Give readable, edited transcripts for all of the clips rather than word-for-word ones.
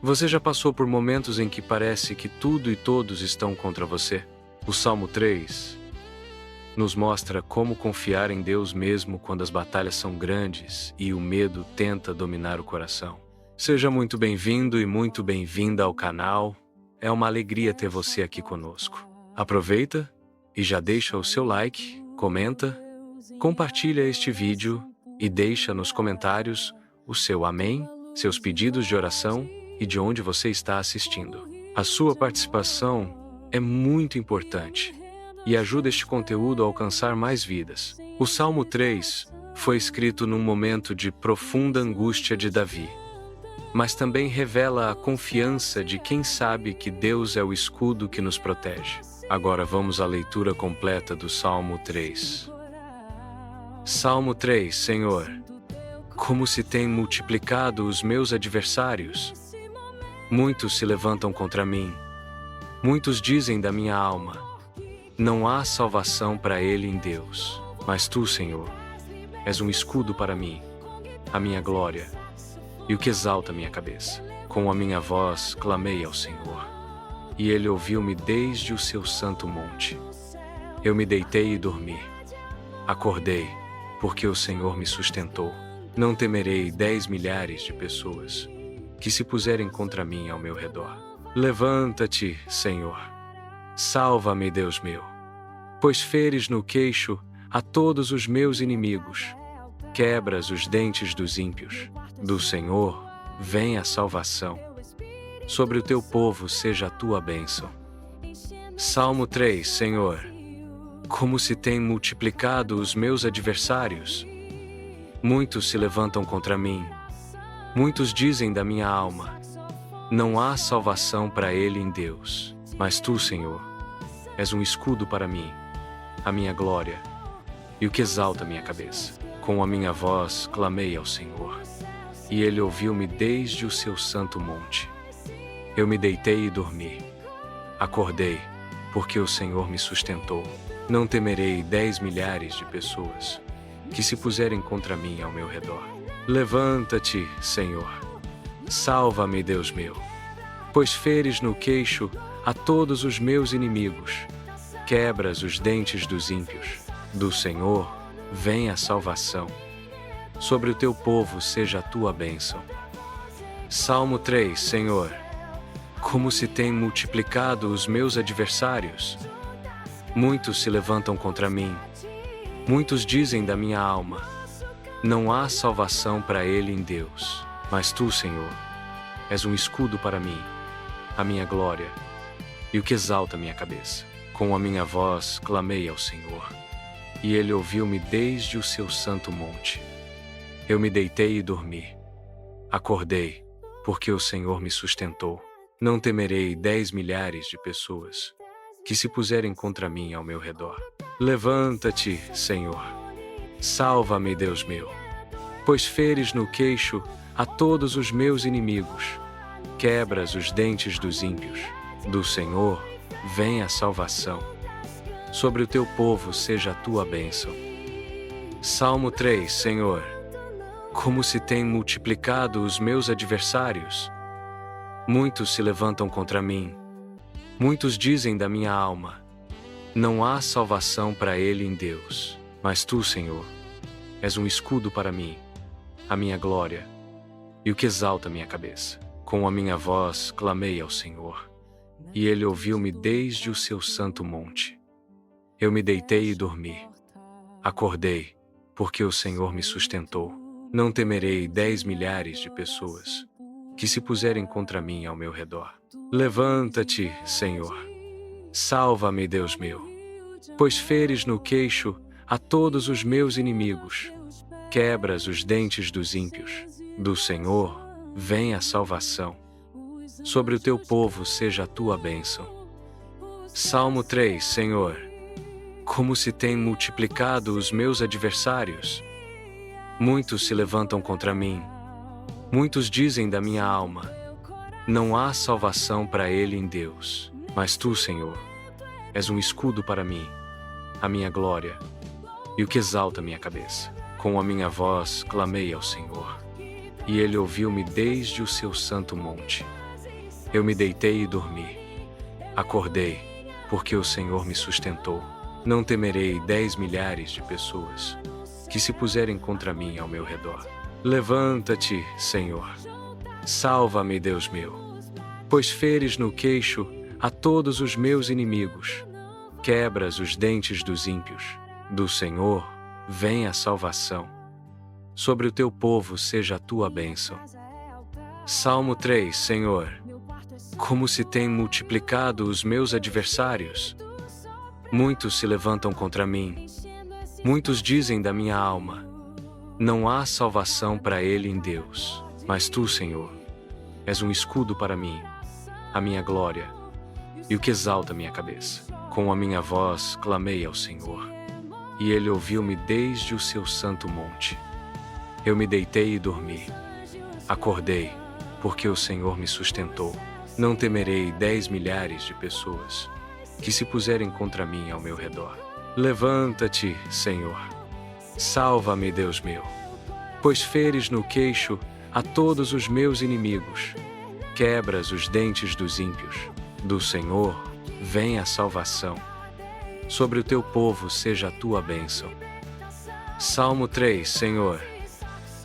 Você já passou por momentos em que parece que tudo e todos estão contra você? O Salmo 3 nos mostra como confiar em Deus mesmo quando as batalhas são grandes e o medo tenta dominar o coração. Seja muito bem-vindo e muito bem-vinda ao canal. É uma alegria ter você aqui conosco. Aproveita e já deixa o seu like, comenta, compartilha este vídeo e deixa nos comentários o seu amém, seus pedidos de oração e de onde você está assistindo. A sua participação é muito importante e ajuda este conteúdo a alcançar mais vidas. O Salmo 3 foi escrito num momento de profunda angústia de Davi, mas também revela a confiança de quem sabe que Deus é o escudo que nos protege. Agora vamos à leitura completa do Salmo 3. Salmo 3, Senhor, como se têm multiplicado os meus adversários. Muitos se levantam contra mim. Muitos dizem da minha alma: não há salvação para ele em Deus. Mas tu, Senhor, és um escudo para mim, a minha glória, e o que exalta minha cabeça. Com a minha voz clamei ao Senhor, e ele ouviu-me desde o seu santo monte. Eu me deitei e dormi. Acordei, porque o Senhor me sustentou. Não temerei 10 milhares de pessoas que se puserem contra mim ao meu redor. Levanta-te, Senhor. Salva-me, Deus meu, pois feres no queixo a todos os meus inimigos. Quebras os dentes dos ímpios. Do Senhor vem a salvação. Sobre o teu povo seja a tua bênção. Salmo 3, Senhor, como se têm multiplicado os meus adversários. Muitos se levantam contra mim. Muitos dizem da minha alma: não há salvação para ele em Deus. Mas tu, Senhor, és um escudo para mim, a minha glória, e o que exalta minha cabeça. Com a minha voz clamei ao Senhor, e ele ouviu-me desde o seu santo monte. Eu me deitei e dormi. Acordei, porque o Senhor me sustentou. Não temerei 10 milhares de pessoas que se puserem contra mim ao meu redor. Levanta-te, Senhor. Salva-me, Deus meu, pois feres no queixo a todos os meus inimigos. Quebras os dentes dos ímpios. Do Senhor vem a salvação. Sobre o teu povo seja a tua bênção. Salmo 3, Senhor, como se têm multiplicado os meus adversários. Muitos se levantam contra mim. Muitos dizem da minha alma: não há salvação para ele em Deus. Mas tu, Senhor, és um escudo para mim, a minha glória, e o que exalta minha cabeça. Com a minha voz clamei ao Senhor, e ele ouviu-me desde o seu santo monte. Eu me deitei e dormi. Acordei, porque o Senhor me sustentou. Não temerei 10 milhares de pessoas que se puserem contra mim ao meu redor. Levanta-te, Senhor. Salva-me, Deus meu, pois feres no queixo a todos os meus inimigos. Quebras os dentes dos ímpios. Do Senhor vem a salvação. Sobre o teu povo seja a tua bênção. Salmo 3, Senhor, como se têm multiplicado os meus adversários. Muitos se levantam contra mim. Muitos dizem da minha alma: não há salvação para ele em Deus. Mas tu, Senhor, és um escudo para mim, a minha glória, e o que exalta minha cabeça. Com a minha voz clamei ao Senhor, e ele ouviu-me desde o seu santo monte. Eu me deitei e dormi. Acordei, porque o Senhor me sustentou. Não temerei 10 milhares de pessoas que se puserem contra mim ao meu redor. Levanta-te, Senhor. Salva-me, Deus meu, pois feres no queixo a todos os meus inimigos. Quebras os dentes dos ímpios. Do Senhor vem a salvação. Sobre o teu povo seja a tua bênção. Salmo 3, Senhor, como se têm multiplicado os meus adversários. Muitos se levantam contra mim. Muitos dizem da minha alma: não há salvação para ele em Deus. Mas tu, Senhor, és um escudo para mim, a minha glória, e o que exalta minha cabeça. Com a minha voz clamei ao Senhor, e ele ouviu-me desde o seu santo monte. Eu me deitei e dormi. Acordei, porque o Senhor me sustentou. Não temerei 10 milhares de pessoas que se puserem contra mim ao meu redor. Levanta-te, Senhor. Salva-me, Deus meu. Pois feres no queixo a todos os meus inimigos. Quebras os dentes dos ímpios. Do Senhor vem a salvação. Sobre o teu povo seja a tua bênção. Salmo 3, Senhor. Como se têm multiplicado os meus adversários. Muitos se levantam contra mim. Muitos dizem da minha alma: não há salvação para ele em Deus. Mas tu, Senhor, és um escudo para mim, a minha glória, e o que exalta minha cabeça. Com a minha voz clamei ao Senhor, e ele ouviu-me desde o seu santo monte. Eu me deitei e dormi. Acordei, porque o Senhor me sustentou. Não temerei 10 milhares de pessoas que se puserem contra mim ao meu redor. Levanta-te, Senhor. Salva-me, Deus meu. Pois feres no queixo a todos os meus inimigos. Quebras os dentes dos ímpios. Do Senhor vem a salvação. Sobre o teu povo seja a tua bênção. Salmo 3, Senhor.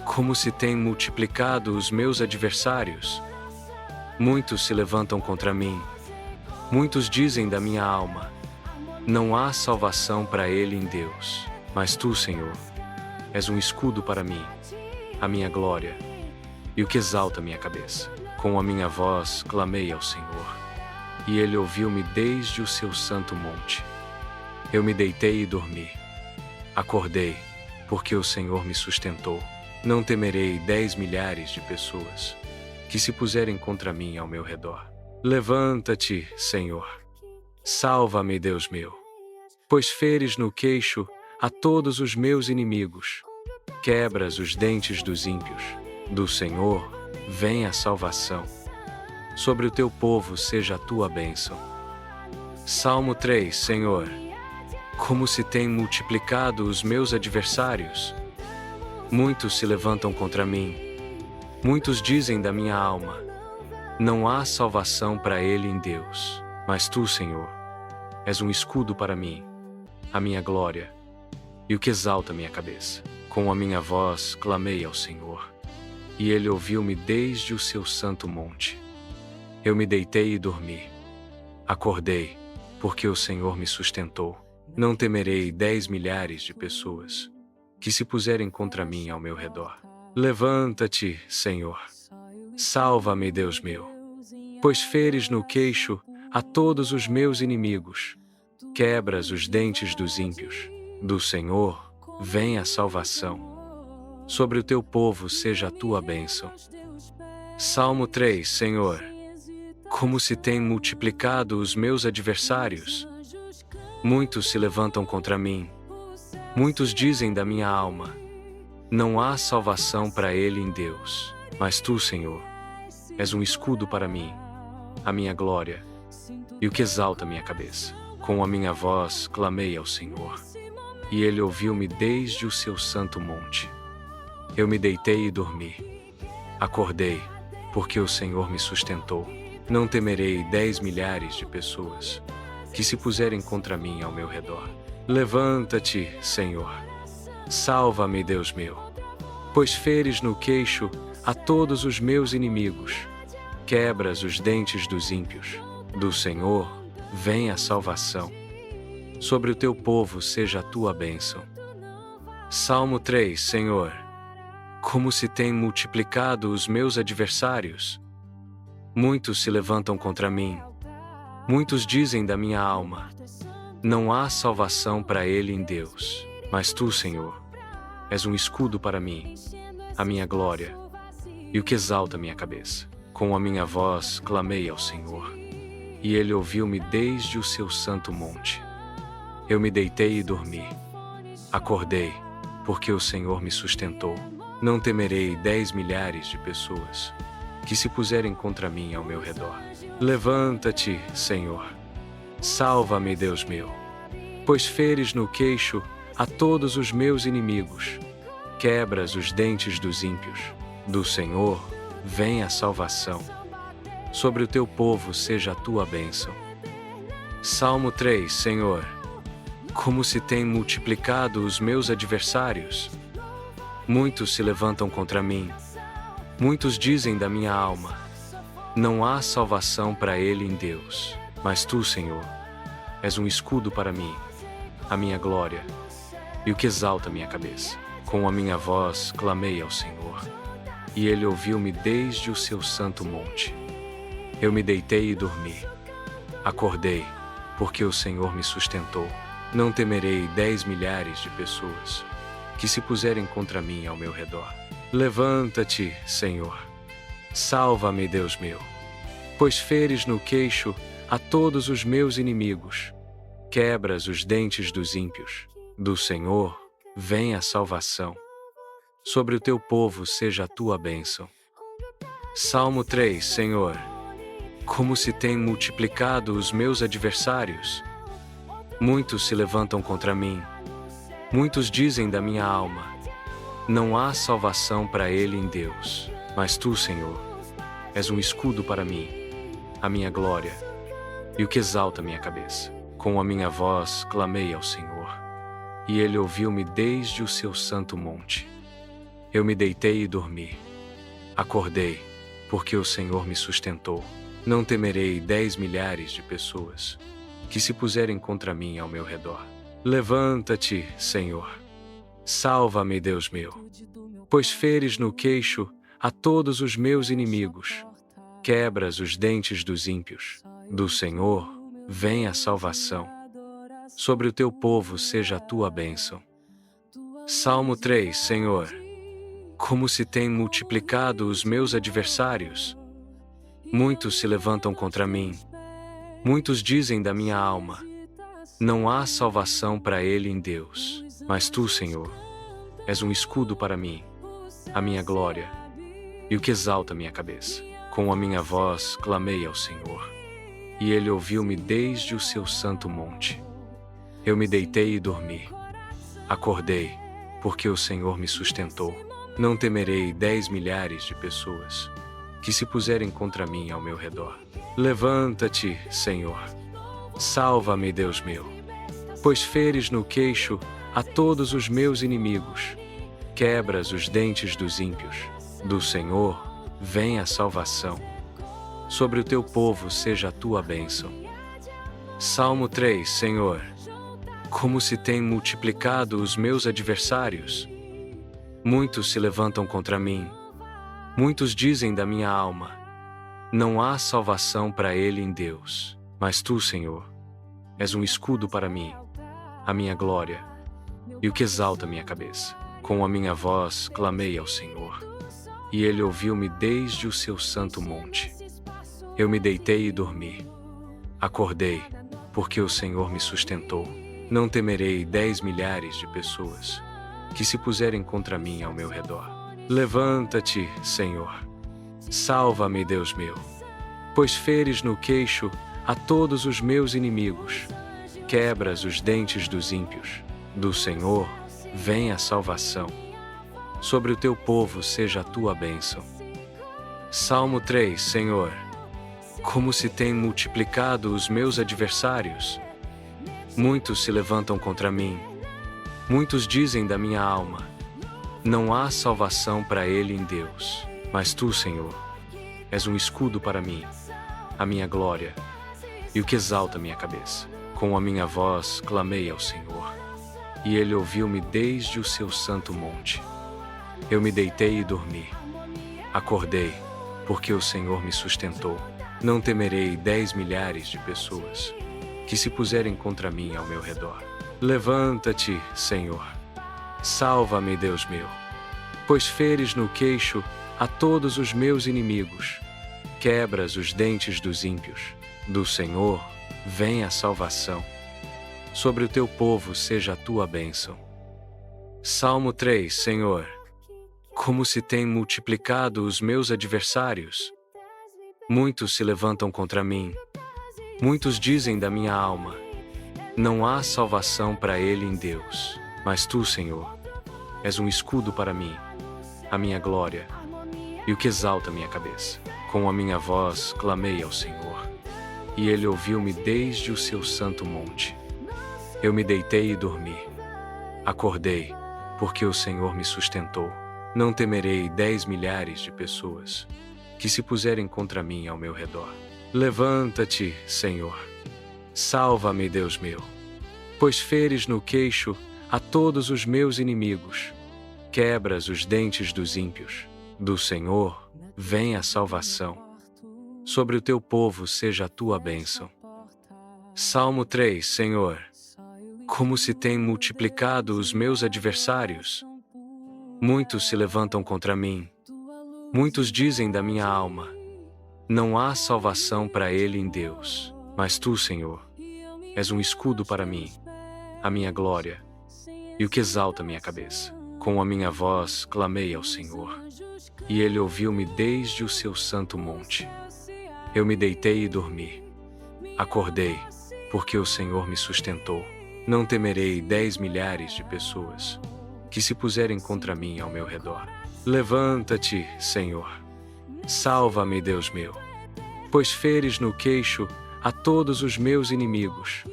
Como se têm multiplicado os meus adversários. Muitos se levantam contra mim. Muitos dizem da minha alma: não há salvação para ele em Deus. Mas tu, Senhor, és um escudo para mim, a minha glória, e o que exalta minha cabeça. Com a minha voz clamei ao Senhor, e ele ouviu-me desde o seu santo monte. Eu me deitei e dormi. Acordei, porque o Senhor me sustentou. Não temerei 10 milhares de pessoas que se puserem contra mim ao meu redor. Levanta-te, Senhor. Salva-me, Deus meu. Pois feres no queixo a todos os meus inimigos. Quebras os dentes dos ímpios. Do Senhor vem a salvação. Sobre o teu povo seja a tua bênção. Salmo 3, Senhor. Como se têm multiplicado os meus adversários. Muitos se levantam contra mim. Muitos dizem da minha alma: não há salvação para ele em Deus. Mas tu, Senhor, és um escudo para mim, a minha glória, e o que exalta minha cabeça. Com a minha voz clamei ao Senhor, e ele ouviu-me desde o seu santo monte. Eu me deitei e dormi. Acordei, porque o Senhor me sustentou. Não temerei 10 milhares de pessoas que se puserem contra mim ao meu redor. Levanta-te, Senhor. Salva-me, Deus meu. Pois feres no queixo a todos os meus inimigos. Quebras os dentes dos ímpios. Do Senhor vem a salvação. Sobre o teu povo seja a tua bênção. Salmo 3, Senhor. Como se têm multiplicado os meus adversários. Muitos se levantam contra mim. Muitos dizem da minha alma: não há salvação para ele em Deus. Mas tu, Senhor, és um escudo para mim, a minha glória, e o que exalta minha cabeça. Com a minha voz clamei ao Senhor, e ele ouviu-me desde o seu santo monte. Eu me deitei e dormi. Acordei, porque o Senhor me sustentou. Não temerei 10 milhares de pessoas que se puserem contra mim ao meu redor. Levanta-te, Senhor. Salva-me, Deus meu. Pois feres no queixo a todos os meus inimigos. Quebras os dentes dos ímpios. Do Senhor vem a salvação. Sobre o teu povo seja a tua bênção. Salmo 3, Senhor. Como se têm multiplicado os meus adversários. Muitos se levantam contra mim. Muitos dizem da minha alma: não há salvação para ele em Deus. Mas tu, Senhor, és um escudo para mim, a minha glória, e o que exalta minha cabeça. Com a minha voz clamei ao Senhor, e ele ouviu-me desde o seu santo monte. Eu me deitei e dormi. Acordei, porque o Senhor me sustentou. Não temerei 10 milhares de pessoas que se puserem contra mim ao meu redor. Levanta-te, Senhor. Salva-me, Deus meu. Pois feres no queixo a todos os meus inimigos. Quebras os dentes dos ímpios. Do Senhor vem a salvação. Sobre o teu povo seja a tua bênção. Salmo 3, Senhor. Como se têm multiplicado os meus adversários. Muitos se levantam contra mim. Muitos dizem da minha alma: não há salvação para ele em Deus. Mas tu, Senhor, és um escudo para mim, a minha glória, e o que exalta minha cabeça. Com a minha voz clamei ao Senhor, e ele ouviu-me desde o seu santo monte. Eu me deitei e dormi. Acordei, porque o Senhor me sustentou. Não temerei 10 milhares de pessoas que se puserem contra mim ao meu redor. Levanta-te, Senhor. Salva-me, Deus meu, pois feres no queixo a todos os meus inimigos. Quebras os dentes dos ímpios. Do Senhor vem a salvação. Sobre o teu povo seja a tua bênção. Salmo 3, Senhor. Como se têm multiplicado os meus adversários. Muitos se levantam contra mim. Muitos dizem da minha alma: não há salvação para ele em Deus. Mas tu, Senhor, és um escudo para mim, a minha glória, e o que exalta minha cabeça. Com a minha voz clamei ao Senhor, e ele ouviu-me desde o seu santo monte. Eu me deitei e dormi. Acordei, porque o Senhor me sustentou. Não temerei 10 milhares de pessoas que se puserem contra mim ao meu redor. Levanta-te, Senhor. Salva-me, Deus meu, pois feres no queixo a todos os meus inimigos. Quebras os dentes dos ímpios. Do Senhor vem a salvação. Sobre o teu povo seja a tua bênção. Salmo 3, Senhor. Como se têm multiplicado os meus adversários. Muitos se levantam contra mim. Muitos dizem da minha alma: não há salvação para ele em Deus. Mas tu, Senhor, és um escudo para mim, a minha glória, e o que exalta minha cabeça. Com a minha voz clamei ao Senhor, e ele ouviu-me desde o seu santo monte. Eu me deitei e dormi. Acordei, porque o Senhor me sustentou. Não temerei 10 milhares de pessoas que se puserem contra mim ao meu redor. Levanta-te, Senhor. Salva-me, Deus meu, pois feres no queixo a todos os meus inimigos. Quebras os dentes dos ímpios. Do Senhor vem a salvação. Sobre o teu povo seja a tua bênção. Salmo 3, Senhor. Como se têm multiplicado os meus adversários. Muitos se levantam contra mim. Muitos dizem da minha alma: não há salvação para ele em Deus. Mas tu, Senhor, és um escudo para mim, a minha glória, e o que exalta minha cabeça. Com a minha voz clamei ao Senhor, e ele ouviu-me desde o seu santo monte. Eu me deitei e dormi. Acordei, porque o Senhor me sustentou. Não temerei 10 milhares de pessoas que se puserem contra mim ao meu redor. Levanta-te, Senhor. Salva-me, Deus meu, pois feres no queixo a todos os meus inimigos. Quebras os dentes dos ímpios. Do Senhor vem a salvação. Sobre o teu povo seja a tua bênção. Salmo 3, Senhor. Como se têm multiplicado os meus adversários. Muitos se levantam contra mim. Muitos dizem da minha alma: não há salvação para ele em Deus. Mas tu, Senhor, és um escudo para mim, a minha glória, e o que exalta minha cabeça. Com a minha voz clamei ao Senhor, e ele ouviu-me desde o seu santo monte. Eu me deitei e dormi. Acordei, porque o Senhor me sustentou. Não temerei 10 milhares de pessoas que se puserem contra mim ao meu redor. Levanta-te, Senhor. Salva-me, Deus meu, pois feres no queixo a todos os meus inimigos. Quebras os dentes dos ímpios. Do Senhor vem a salvação. Sobre o teu povo seja a tua bênção. Salmo 3, Senhor. Como se têm multiplicado os meus adversários. Muitos se levantam contra mim. Muitos dizem da minha alma: não há salvação para ele em Deus. Mas tu, Senhor, és um escudo para mim, a minha glória, e o que exalta minha cabeça. Com a minha voz clamei ao Senhor, e Ele ouviu-me desde o seu santo monte. Eu me deitei e dormi. Acordei, porque o Senhor me sustentou. Não temerei 10 milhares de pessoas que se puserem contra mim ao meu redor. Levanta-te, Senhor. Salva-me, Deus meu, pois feres no queixo a todos os meus inimigos. Quebras os dentes dos ímpios. Do Senhor vem a salvação. Sobre o teu povo seja a tua bênção. Salmo 3, Senhor. Como se têm multiplicado os meus adversários. Muitos se levantam contra mim. Muitos dizem da minha alma: não há salvação para ele em Deus. Mas tu, Senhor, és um escudo para mim, a minha glória, e o que exalta minha cabeça. Com a minha voz clamei ao Senhor, e Ele ouviu-me desde o seu santo monte. Eu me deitei e dormi. Acordei, porque o Senhor me sustentou. Não temerei 10 milhares de pessoas que se puserem contra mim ao meu redor. Levanta-te, Senhor. Salva-me, Deus meu, pois feres no queixo a todos os meus inimigos.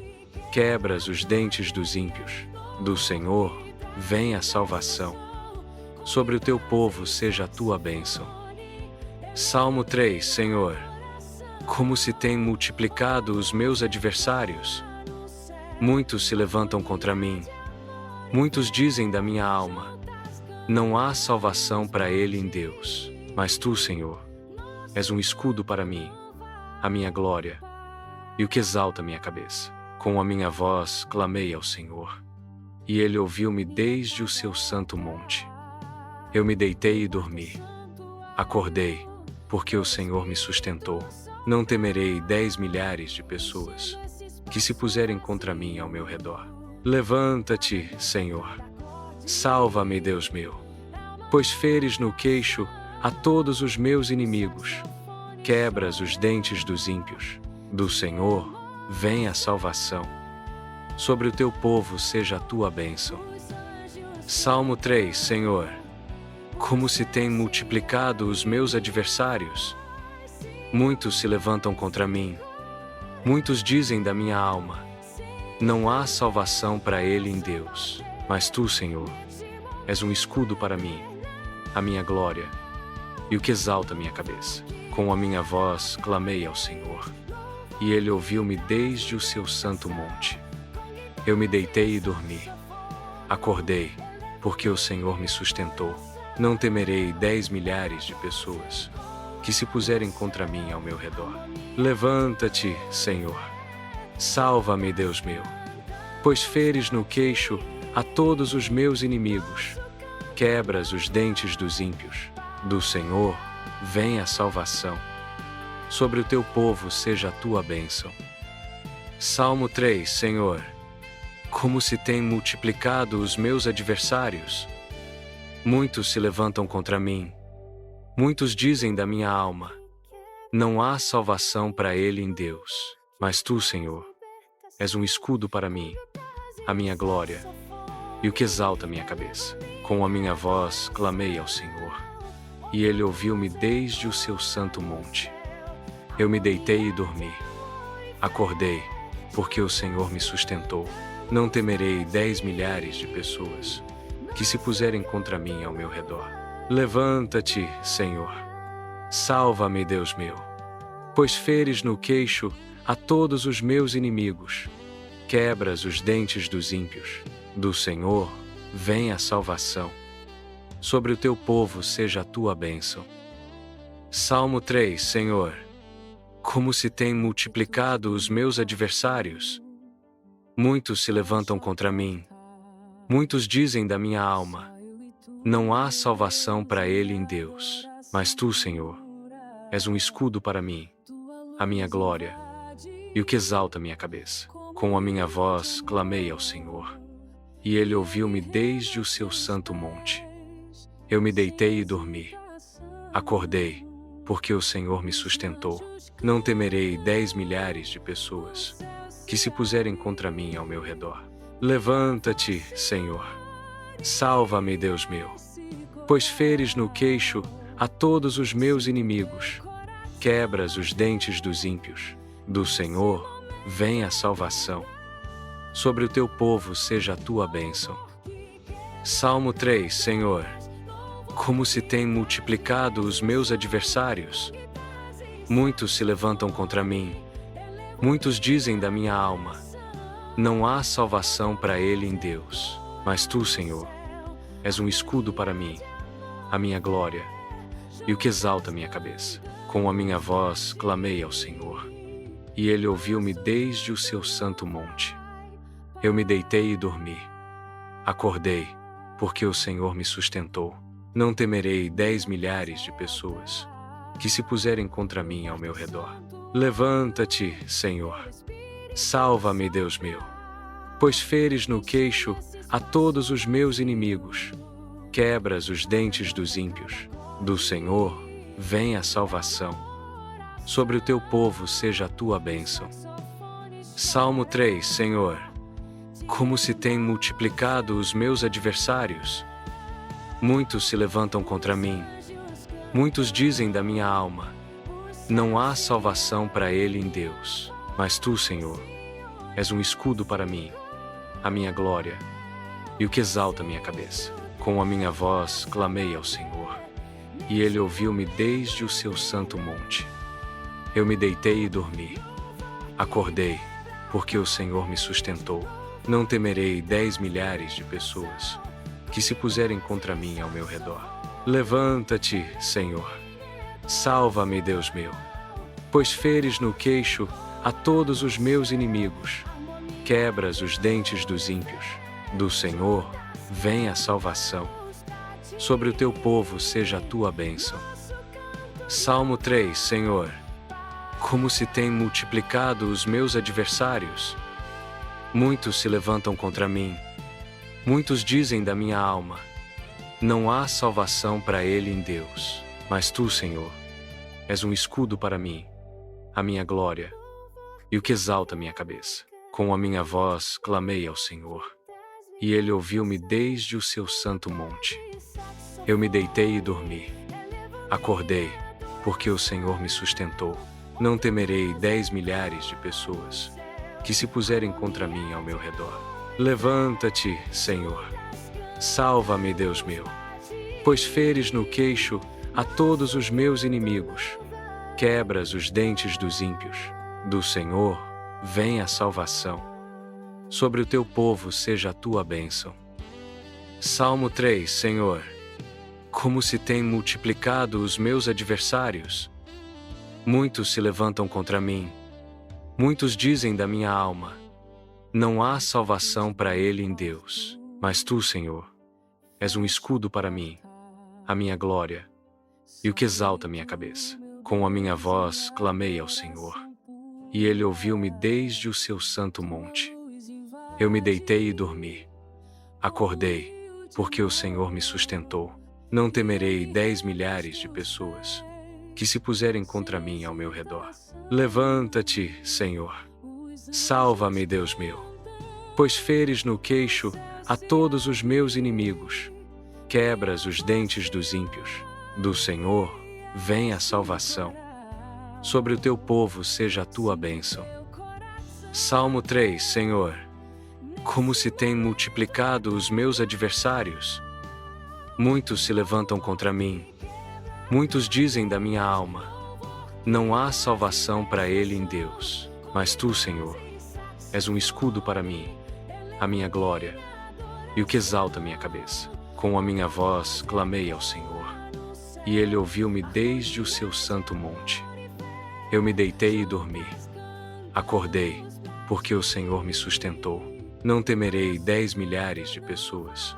Quebras os dentes dos ímpios. Do Senhor vem a salvação. Sobre o teu povo seja a tua bênção. Salmo 3, Senhor. Como se têm multiplicado os meus adversários. Muitos se levantam contra mim. Muitos dizem da minha alma: não há salvação para ele em Deus. Mas tu, Senhor, és um escudo para mim, a minha glória, e o que exalta minha cabeça. Com a minha voz clamei ao Senhor, e Ele ouviu-me desde o seu santo monte. Eu me deitei e dormi. Acordei, porque o Senhor me sustentou. Não temerei 10 milhares de pessoas que se puserem contra mim ao meu redor. Levanta-te, Senhor. Salva-me, Deus meu, pois feres no queixo a todos os meus inimigos. Quebras os dentes dos ímpios. Do Senhor vem a salvação. Sobre o teu povo seja a tua bênção. Salmo 3, Senhor. Como se têm multiplicado os meus adversários. Muitos se levantam contra mim. Muitos dizem da minha alma: não há salvação para ele em Deus. Mas tu, Senhor, és um escudo para mim, a minha glória, e o que exalta minha cabeça. Com a minha voz clamei ao Senhor, e Ele ouviu-me desde o seu santo monte. Eu me deitei e dormi. Acordei, porque o Senhor me sustentou. Não temerei 10 milhares de pessoas que se puserem contra mim ao meu redor. Levanta-te, Senhor. Salva-me, Deus meu, pois feres no queixo a todos os meus inimigos. Quebras os dentes dos ímpios. Do Senhor vem a salvação. Sobre o teu povo seja a tua bênção. Salmo 3, Senhor. Como se têm multiplicado os meus adversários. Muitos se levantam contra mim. Muitos dizem da minha alma: não há salvação para ele em Deus. Mas tu, Senhor, és um escudo para mim, a minha glória, e o que exalta minha cabeça. Com a minha voz clamei ao Senhor, e Ele ouviu-me desde o seu santo monte. Eu me deitei e dormi. Acordei, porque o Senhor me sustentou. Não temerei 10 milhares de pessoas que se puserem contra mim ao meu redor. Levanta-te, Senhor. Salva-me, Deus meu, pois feres no queixo a todos os meus inimigos. Quebras os dentes dos ímpios. Do Senhor vem a salvação. Sobre o teu povo seja a tua bênção. Salmo 3, Senhor. Como se têm multiplicado os meus adversários. Muitos se levantam contra mim. Muitos dizem da minha alma: não há salvação para ele em Deus. Mas tu, Senhor, és um escudo para mim, a minha glória, e o que exalta minha cabeça. Com a minha voz clamei ao Senhor, e Ele ouviu-me desde o seu santo monte. Eu me deitei e dormi. Acordei, porque o Senhor me sustentou. Não temerei 10 milhares de pessoas que se puserem contra mim ao meu redor. Levanta-te, Senhor. Salva-me, Deus meu, pois feres no queixo a todos os meus inimigos. quebras os dentes dos ímpios. Do Senhor vem a salvação. Sobre o teu povo seja a tua bênção. Salmo 3. Senhor, como se têm multiplicado os meus adversários. Muitos se levantam contra mim. Muitos dizem da minha alma: não há salvação para ele em Deus. Mas tu, Senhor, és um escudo para mim, a minha glória, e o que exalta minha cabeça. Com a minha voz clamei ao Senhor, e ele ouviu-me desde o seu santo monte. Eu me deitei e dormi. Acordei, porque o Senhor me sustentou. Não temerei 10 milhares de pessoas que se puserem contra mim ao meu redor. Levanta-te, Senhor. Salva-me, Deus meu, pois feres no queixo a todos os meus inimigos. Quebras os dentes dos ímpios. Do Senhor vem a salvação. Sobre o teu povo seja a tua bênção. Salmo 3. Senhor, como se têm multiplicado os meus adversários. Muitos se levantam contra mim. Muitos dizem da minha alma: não há salvação para ele em Deus. Mas tu, Senhor, és um escudo para mim, a minha glória, e o que exalta minha cabeça. Com a minha voz clamei ao Senhor, e ele ouviu-me desde o seu santo monte. Eu me deitei e dormi. Acordei, porque o Senhor me sustentou. Não temerei 10 milhares de pessoas que se puserem contra mim ao meu redor. Levanta-te, Senhor. Salva-me, Deus meu, pois feres no queixo a todos os meus inimigos. Quebras os dentes dos ímpios. Do Senhor vem a salvação. Sobre o teu povo seja a tua bênção. Salmo 3. Senhor, como se têm multiplicado os meus adversários. Muitos se levantam contra mim. Muitos dizem da minha alma: não há salvação para ele em Deus. Mas tu, Senhor, és um escudo para mim, a minha glória, e o que exalta minha cabeça. Com a minha voz clamei ao Senhor, e ele ouviu-me desde o seu santo monte. Eu me deitei e dormi. Acordei, porque o Senhor me sustentou. Não temerei 10 milhares de pessoas que se puserem contra mim ao meu redor. Levanta-te, Senhor. Salva-me, Deus meu, pois feres no queixo a todos os meus inimigos. Quebras os dentes dos ímpios. Do Senhor vem a salvação. Sobre o teu povo seja a tua bênção. Salmo 3. Senhor, como se têm multiplicado os meus adversários. Muitos se levantam contra mim. Muitos dizem da minha alma: não há salvação para ele em Deus. Mas tu, Senhor, és um escudo para mim, a minha glória, e o que exalta minha cabeça. Com a minha voz clamei ao Senhor, e ele ouviu-me desde o seu santo monte. Eu me deitei e dormi. Acordei, porque o Senhor me sustentou. Não temerei 10 milhares de pessoas que se puserem contra mim ao meu redor. Levanta-te, Senhor. Salva-me, Deus meu, pois feres no queixo a todos os meus inimigos. Quebras os dentes dos ímpios. Do Senhor vem a salvação. Sobre o teu povo seja a tua bênção. Salmo 3. Senhor, como se têm multiplicado os meus adversários. Muitos se levantam contra mim. Muitos dizem da minha alma: não há salvação para ele em Deus. Mas tu, Senhor, és um escudo para mim, a minha glória, e o que exalta minha cabeça. Com a minha voz clamei ao Senhor, e ele ouviu-me desde o seu santo monte. Eu me deitei e dormi. Acordei, porque o Senhor me sustentou. Não temerei 10 milhares de pessoas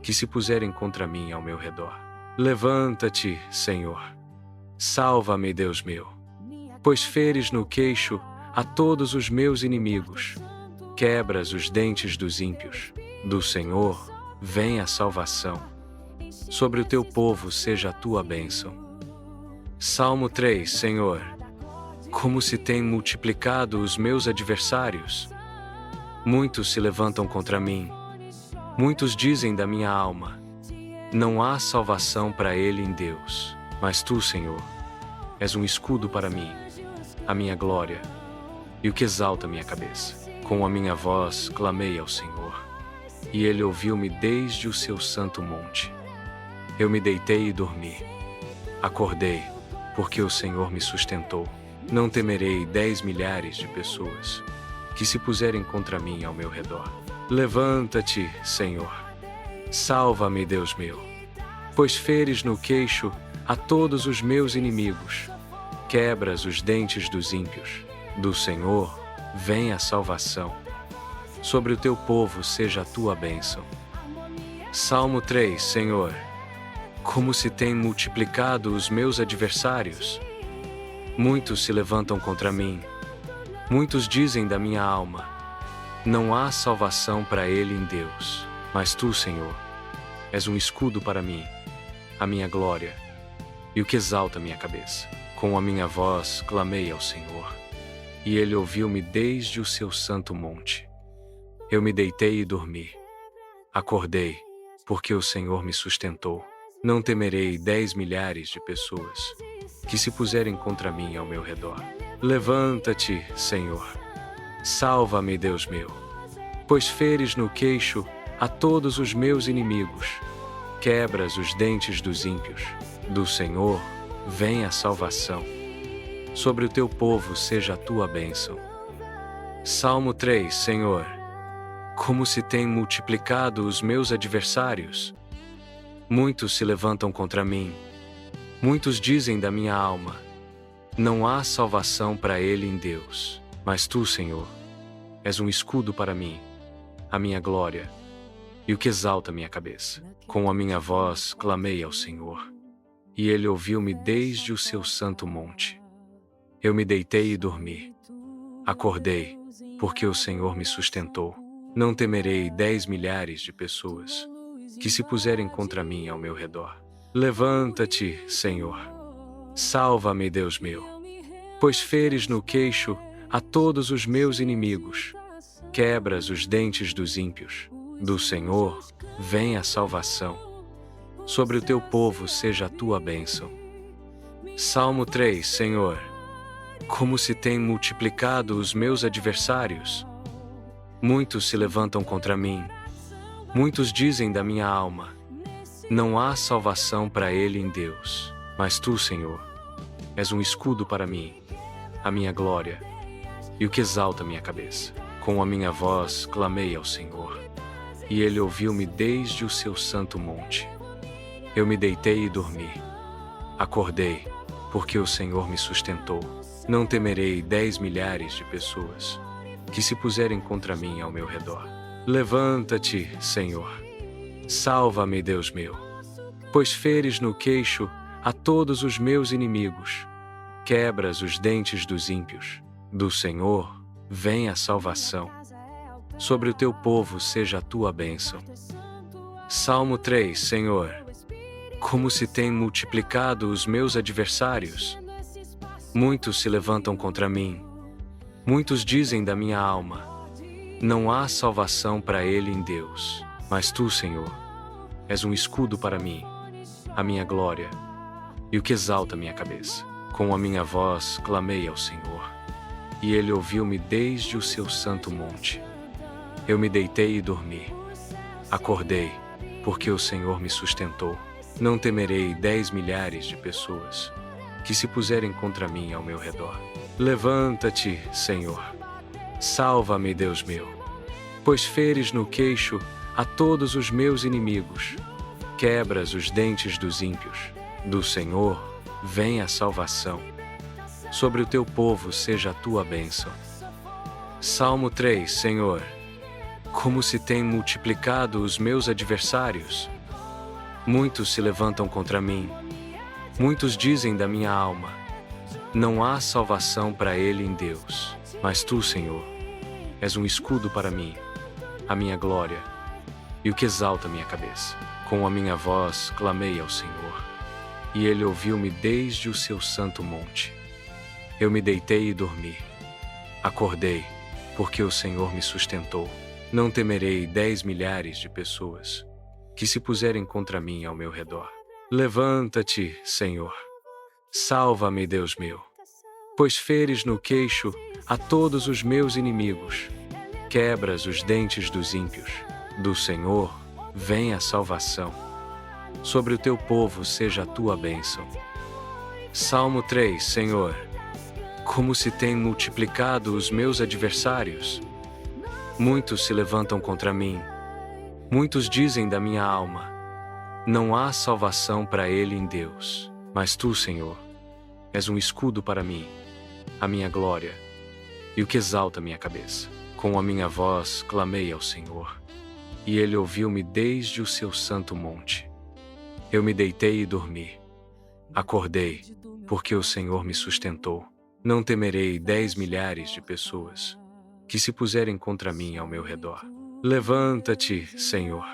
que se puserem contra mim ao meu redor. Levanta-te, Senhor. Salva-me, Deus meu, pois feres no queixo a todos os meus inimigos. Quebras os dentes dos ímpios. Do Senhor vem a salvação. Sobre o teu povo seja a tua bênção. Salmo 3. Senhor, como se têm multiplicado os meus adversários. Muitos se levantam contra mim. Muitos dizem da minha alma: não há salvação para ele em Deus. Mas tu, Senhor, És um escudo para mim, a minha glória, e o que exalta minha cabeça. Com a minha voz clamei ao Senhor, e Ele ouviu-me desde o seu santo monte. Eu me deitei e dormi. Acordei, porque o Senhor me sustentou. Não temerei 10 milhares de pessoas que se puserem contra mim ao meu redor. Levanta-te, Senhor. Salva-me, Deus meu, pois feres no queixo a todos os meus inimigos. Quebras os dentes dos ímpios. Do Senhor vem a salvação. Sobre o teu povo seja a tua bênção. Salmo 3, Senhor. Como se têm multiplicado os meus adversários. Muitos se levantam contra mim. Muitos dizem da minha alma: não há salvação para ele em Deus. Mas tu, Senhor, és um escudo para mim, a minha glória, e o que exalta minha cabeça. Com a minha voz clamei ao Senhor, e Ele ouviu-me desde o seu santo monte. Eu me deitei e dormi. Acordei, porque o Senhor me sustentou. Não temerei 10 milhares de pessoas que se puserem contra mim ao meu redor. Levanta-te, Senhor. Salva-me, Deus meu, pois feres no queixo a todos os meus inimigos. Quebras os dentes dos ímpios. Do Senhor vem a salvação. Sobre o teu povo seja a tua bênção. Salmo 3, Senhor. Como se têm multiplicado os meus adversários. Muitos se levantam contra mim. Muitos dizem da minha alma: não há salvação para ele em Deus. Mas tu, Senhor, és um escudo para mim, a minha glória, e o que exalta minha cabeça. Com a minha voz clamei ao Senhor, e Ele ouviu-me desde o seu santo monte. Eu me deitei e dormi. Acordei, porque o Senhor me sustentou. Não temerei 10 milhares de pessoas que se puserem contra mim ao meu redor. Levanta-te, Senhor. Salva-me, Deus meu, pois feres no queixo a todos os meus inimigos. Quebras os dentes dos ímpios. Do Senhor vem a salvação. Sobre o teu povo seja a tua bênção. Salmo 3, Senhor. Como se têm multiplicado os meus adversários. Muitos se levantam contra mim. Muitos dizem da minha alma: não há salvação para ele em Deus. Mas tu, Senhor, és um escudo para mim, a minha glória, e o que exalta minha cabeça. Com a minha voz clamei ao Senhor, e Ele ouviu-me desde o seu santo monte. Eu me deitei e dormi. Acordei, porque o Senhor me sustentou. Não temerei 10 milhares de pessoas que se puserem contra mim ao meu redor. Levanta-te, Senhor. Salva-me, Deus meu, pois feres no queixo a todos os meus inimigos. Quebras os dentes dos ímpios. Do Senhor vem a salvação. Sobre o teu povo seja a tua bênção. Salmo 3, Senhor. Como se têm multiplicado os meus adversários. Muitos se levantam contra mim. Muitos dizem da minha alma: não há salvação para ele em Deus. Mas tu, Senhor, és um escudo para mim, a minha glória, e o que exalta minha cabeça. Com a minha voz clamei ao Senhor, e Ele ouviu-me desde o seu santo monte. Eu me deitei e dormi. Acordei, porque o Senhor me sustentou. Não temerei 10 milhares de pessoas que se puserem contra mim ao meu redor. Levanta-te, Senhor. Salva-me, Deus meu, pois feres no queixo a todos os meus inimigos. Quebras os dentes dos ímpios. Do Senhor vem a salvação. Sobre o teu povo seja a tua bênção. Salmo 3, Senhor. Como se têm multiplicado os meus adversários. Muitos se levantam contra mim. Muitos dizem da minha alma: não há salvação para ele em Deus. Mas tu, Senhor, és um escudo para mim, a minha glória, e o que exalta minha cabeça. Com a minha voz clamei ao Senhor, e Ele ouviu-me desde o seu santo monte. Eu me deitei e dormi. Acordei, porque o Senhor me sustentou. Não temerei 10 milhares de pessoas que se puserem contra mim ao meu redor. Levanta-te, Senhor. Salva-me, Deus meu, pois feres no queixo a todos os meus inimigos, quebras os dentes dos ímpios. Do Senhor vem a salvação, sobre o teu povo seja a tua bênção. Salmo 3. Senhor, como se têm multiplicado os meus adversários. Muitos se levantam contra mim, muitos dizem da minha alma, não há salvação para ele em Deus. Mas tu, Senhor, és um escudo para mim, a minha glória, e o que exalta minha cabeça. Com a minha voz clamei ao Senhor, e ele ouviu-me desde o seu santo monte. Eu me deitei e dormi. Acordei, porque o Senhor me sustentou. Não temerei 10 milhares de pessoas que se puserem contra mim ao meu redor. Levanta-te, Senhor.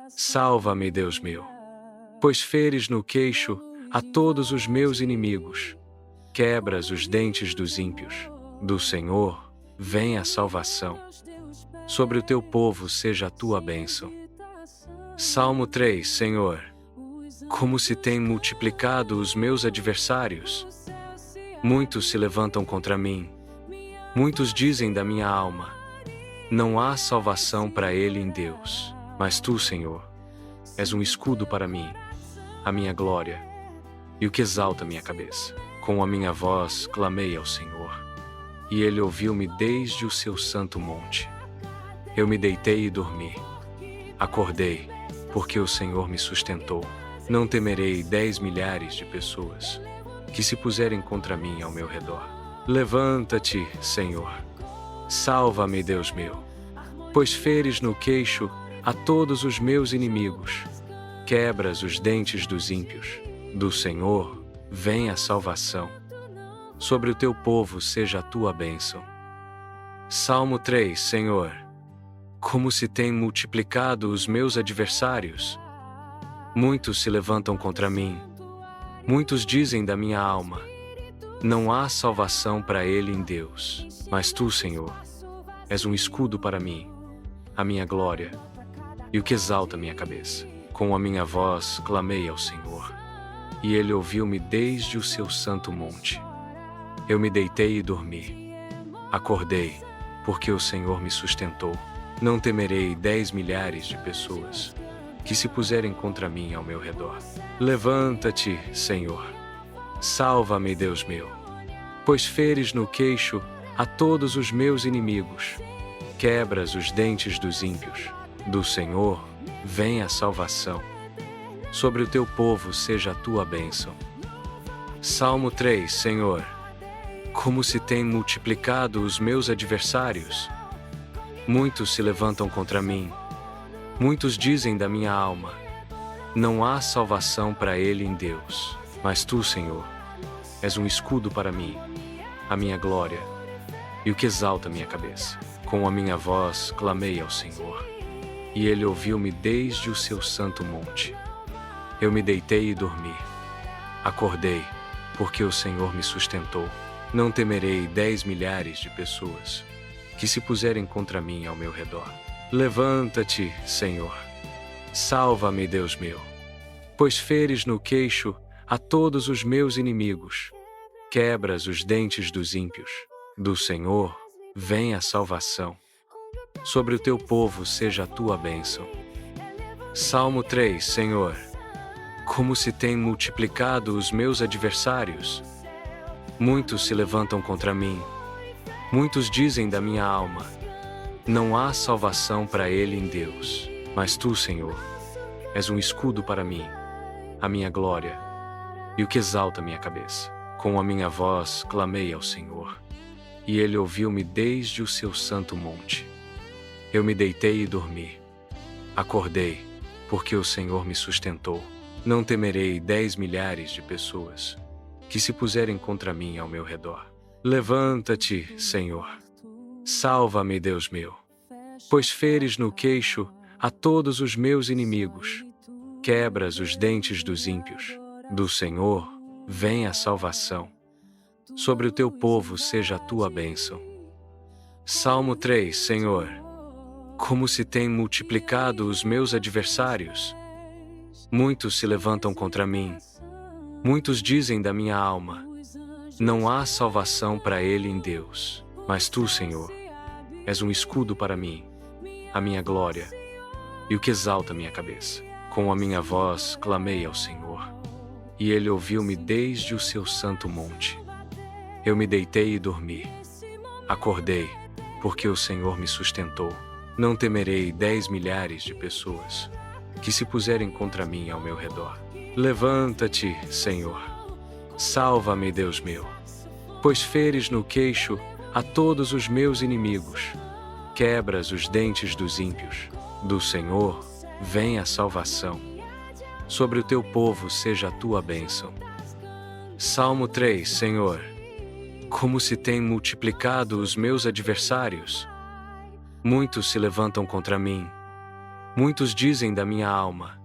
Salva-me, Deus meu, pois feres no queixo a todos os meus inimigos. Quebras os dentes dos ímpios. Do Senhor vem a salvação, sobre o teu povo seja a tua bênção. Salmo 3. Senhor, como se têm multiplicado os meus adversários. Muitos se levantam contra mim, muitos dizem da minha alma, não há salvação para ele em Deus. Mas tu, Senhor, és um escudo para mim, a minha glória, e o que exalta minha cabeça. Com a minha voz clamei ao Senhor, e ele ouviu-me desde o seu santo monte. Eu me deitei e dormi. Acordei, porque o Senhor me sustentou. Não temerei 10 milhares de pessoas que se puserem contra mim ao meu redor. Levanta-te, Senhor. Salva-me, Deus meu, pois feres no queixo a todos os meus inimigos. Quebras os dentes dos ímpios. Do Senhor vem a salvação, sobre o teu povo seja a tua bênção. Salmo 3. Senhor, como se têm multiplicado os meus adversários. Muitos se levantam contra mim, muitos dizem da minha alma, não há salvação para ele em Deus. Mas tu, Senhor, és um escudo para mim, a minha glória, e o que exalta minha cabeça. Com a minha voz clamei ao Senhor, e ele ouviu-me desde o seu santo monte. Eu me deitei e dormi. Acordei, porque o Senhor me sustentou. Não temerei 10 milhares de pessoas que se puserem contra mim ao meu redor. Levanta-te, Senhor. Salva-me, Deus meu, pois feres no queixo a todos os meus inimigos. Quebras os dentes dos ímpios. Do Senhor vem a salvação, sobre o teu povo seja a tua bênção. Salmo 3. Senhor, como se têm multiplicado os meus adversários. Muitos se levantam contra mim, muitos dizem da minha alma, não há salvação para ele em Deus. Mas tu, Senhor, és um escudo para mim, a minha glória, e o que exalta minha cabeça. Com a minha voz clamei ao Senhor, e ele ouviu-me desde o seu santo monte. Eu me deitei e dormi. Acordei, porque o Senhor me sustentou. Não temerei 10 milhares de pessoas que se puserem contra mim ao meu redor. Levanta-te, Senhor. Salva-me, Deus meu, pois feres no queixo a todos os meus inimigos. Quebras os dentes dos ímpios. Do Senhor vem a salvação, sobre o teu povo seja a tua bênção. Salmo 3. Senhor, como se têm multiplicado os meus adversários. Muitos se levantam contra mim, muitos dizem da minha alma, não há salvação para ele em Deus. Mas tu, Senhor, és um escudo para mim, a minha glória, e o que exalta minha cabeça. Com a minha voz clamei ao Senhor, e ele ouviu-me desde o seu santo monte. Eu me deitei e dormi. Acordei, porque o Senhor me sustentou. Não temerei 10 milhares de pessoas que se puserem contra mim ao meu redor. Levanta-te, Senhor. Salva-me, Deus meu, pois feres no queixo a todos os meus inimigos. Quebras os dentes dos ímpios. Do Senhor vem a salvação, sobre o teu povo seja a tua bênção. Salmo 3. Senhor, como se têm multiplicado os meus adversários. Muitos se levantam contra mim, Muitos dizem da minha alma: não há salvação para ele em Deus. Mas tu, Senhor, és um escudo para mim, a minha glória e o que exalta minha cabeça. Com a minha voz clamei ao Senhor, e ele ouviu-me desde o seu santo monte. Eu me deitei e dormi. Acordei, porque o Senhor me sustentou. Não temerei 10 milhares de pessoas que se puserem contra mim ao meu redor. Levanta-te, Senhor. Salva-me, Deus meu, pois feres no queixo a todos os meus inimigos. Quebras os dentes dos ímpios. Do Senhor vem a salvação. Sobre o teu povo seja a tua bênção. Salmo 3, Senhor. Como se têm multiplicado os meus adversários. Muitos se levantam contra mim. Muitos dizem da minha alma: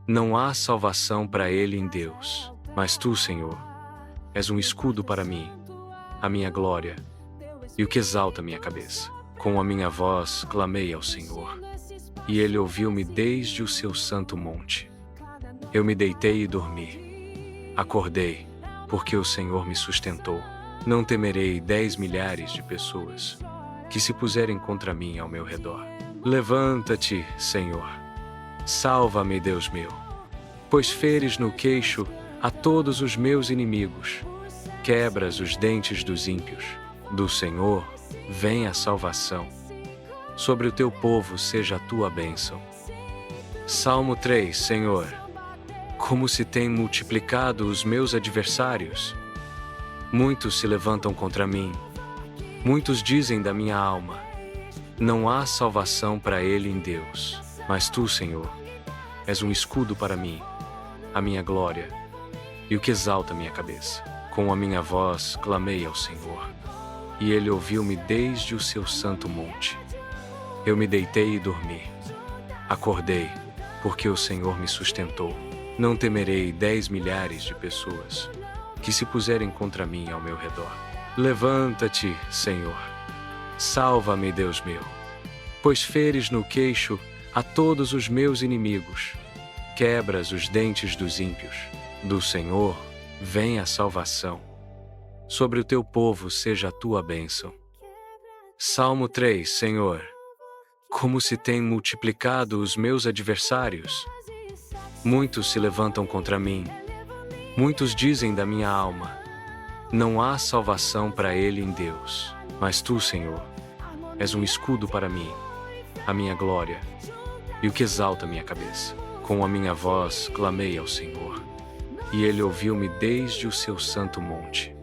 não há salvação para ele em Deus. Mas tu, Senhor, és um escudo para mim, a minha glória e o que exalta minha cabeça. Com a minha voz clamei ao Senhor, e ele ouviu-me desde o seu santo monte. Eu me deitei e dormi. Acordei, porque o Senhor me sustentou. Não temerei 10 milhares de pessoas que se puserem contra mim ao meu redor. Levanta-te, Senhor. Salva-me, Deus meu, pois feres no queixo a todos os meus inimigos. Quebras os dentes dos ímpios. Do Senhor vem a salvação. Sobre o teu povo seja a tua bênção. Salmo 3, Senhor. Como se têm multiplicado os meus adversários. Muitos se levantam contra mim. Muitos dizem da minha alma: não há salvação para ele em Deus. Mas tu, Senhor, és um escudo para mim, a minha glória e o que exalta minha cabeça. Com a minha voz clamei ao Senhor, e ele ouviu-me desde o seu santo monte. Eu me deitei e dormi. Acordei, porque o Senhor me sustentou. Não temerei 10 milhares de pessoas que se puserem contra mim ao meu redor. Levanta-te, Senhor. Salva-me, Deus meu, pois feres no queixo a todos os meus inimigos. Quebras os dentes dos ímpios. Do Senhor vem a salvação. Sobre o teu povo seja a tua bênção. Salmo 3, Senhor. Como se têm multiplicado os meus adversários. Muitos se levantam contra mim. Muitos dizem da minha alma: não há salvação para ele em Deus. Mas tu, Senhor, és um escudo para mim, a minha glória e o que exalta minha cabeça. Com a minha voz clamei ao Senhor, e ele ouviu-me desde o seu santo monte.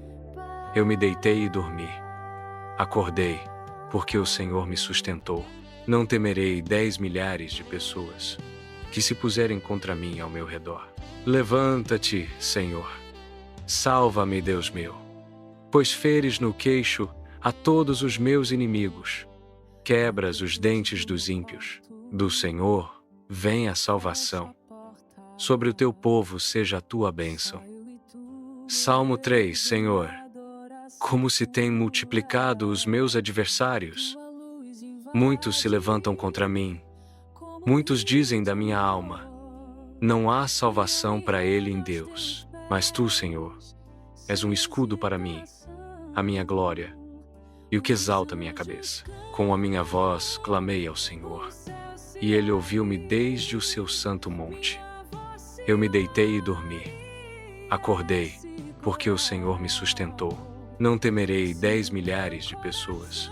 Eu me deitei e dormi. Acordei, porque o Senhor me sustentou. Não temerei 10 milhares de pessoas que se puserem contra mim ao meu redor. Levanta-te, Senhor. Salva-me, Deus meu, pois feres no queixo a todos os meus inimigos. Quebras os dentes dos ímpios. Do Senhor vem a salvação. Sobre o teu povo seja a tua bênção. Salmo 3, Senhor. Como se têm multiplicado os meus adversários. Muitos se levantam contra mim. Muitos dizem da minha alma: não há salvação para ele em Deus. Mas tu, Senhor, és um escudo para mim, a minha glória e o que exalta minha cabeça. Com a minha voz clamei ao Senhor, e ele ouviu-me desde o seu santo monte. Eu me deitei e dormi. Acordei, porque o Senhor me sustentou. Não temerei 10 milhares de pessoas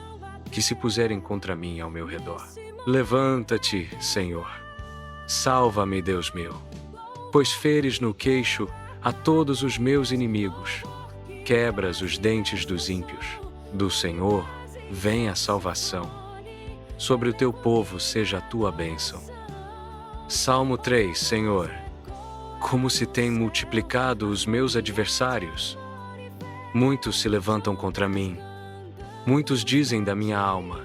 que se puserem contra mim ao meu redor. Levanta-te, Senhor. Salva-me, Deus meu, pois feres no queixo a todos os meus inimigos. Quebras os dentes dos ímpios. Do Senhor vem a salvação. Sobre o teu povo seja a tua bênção. Salmo 3, Senhor. Como se têm multiplicado os meus adversários. Muitos se levantam contra mim. Muitos dizem da minha alma: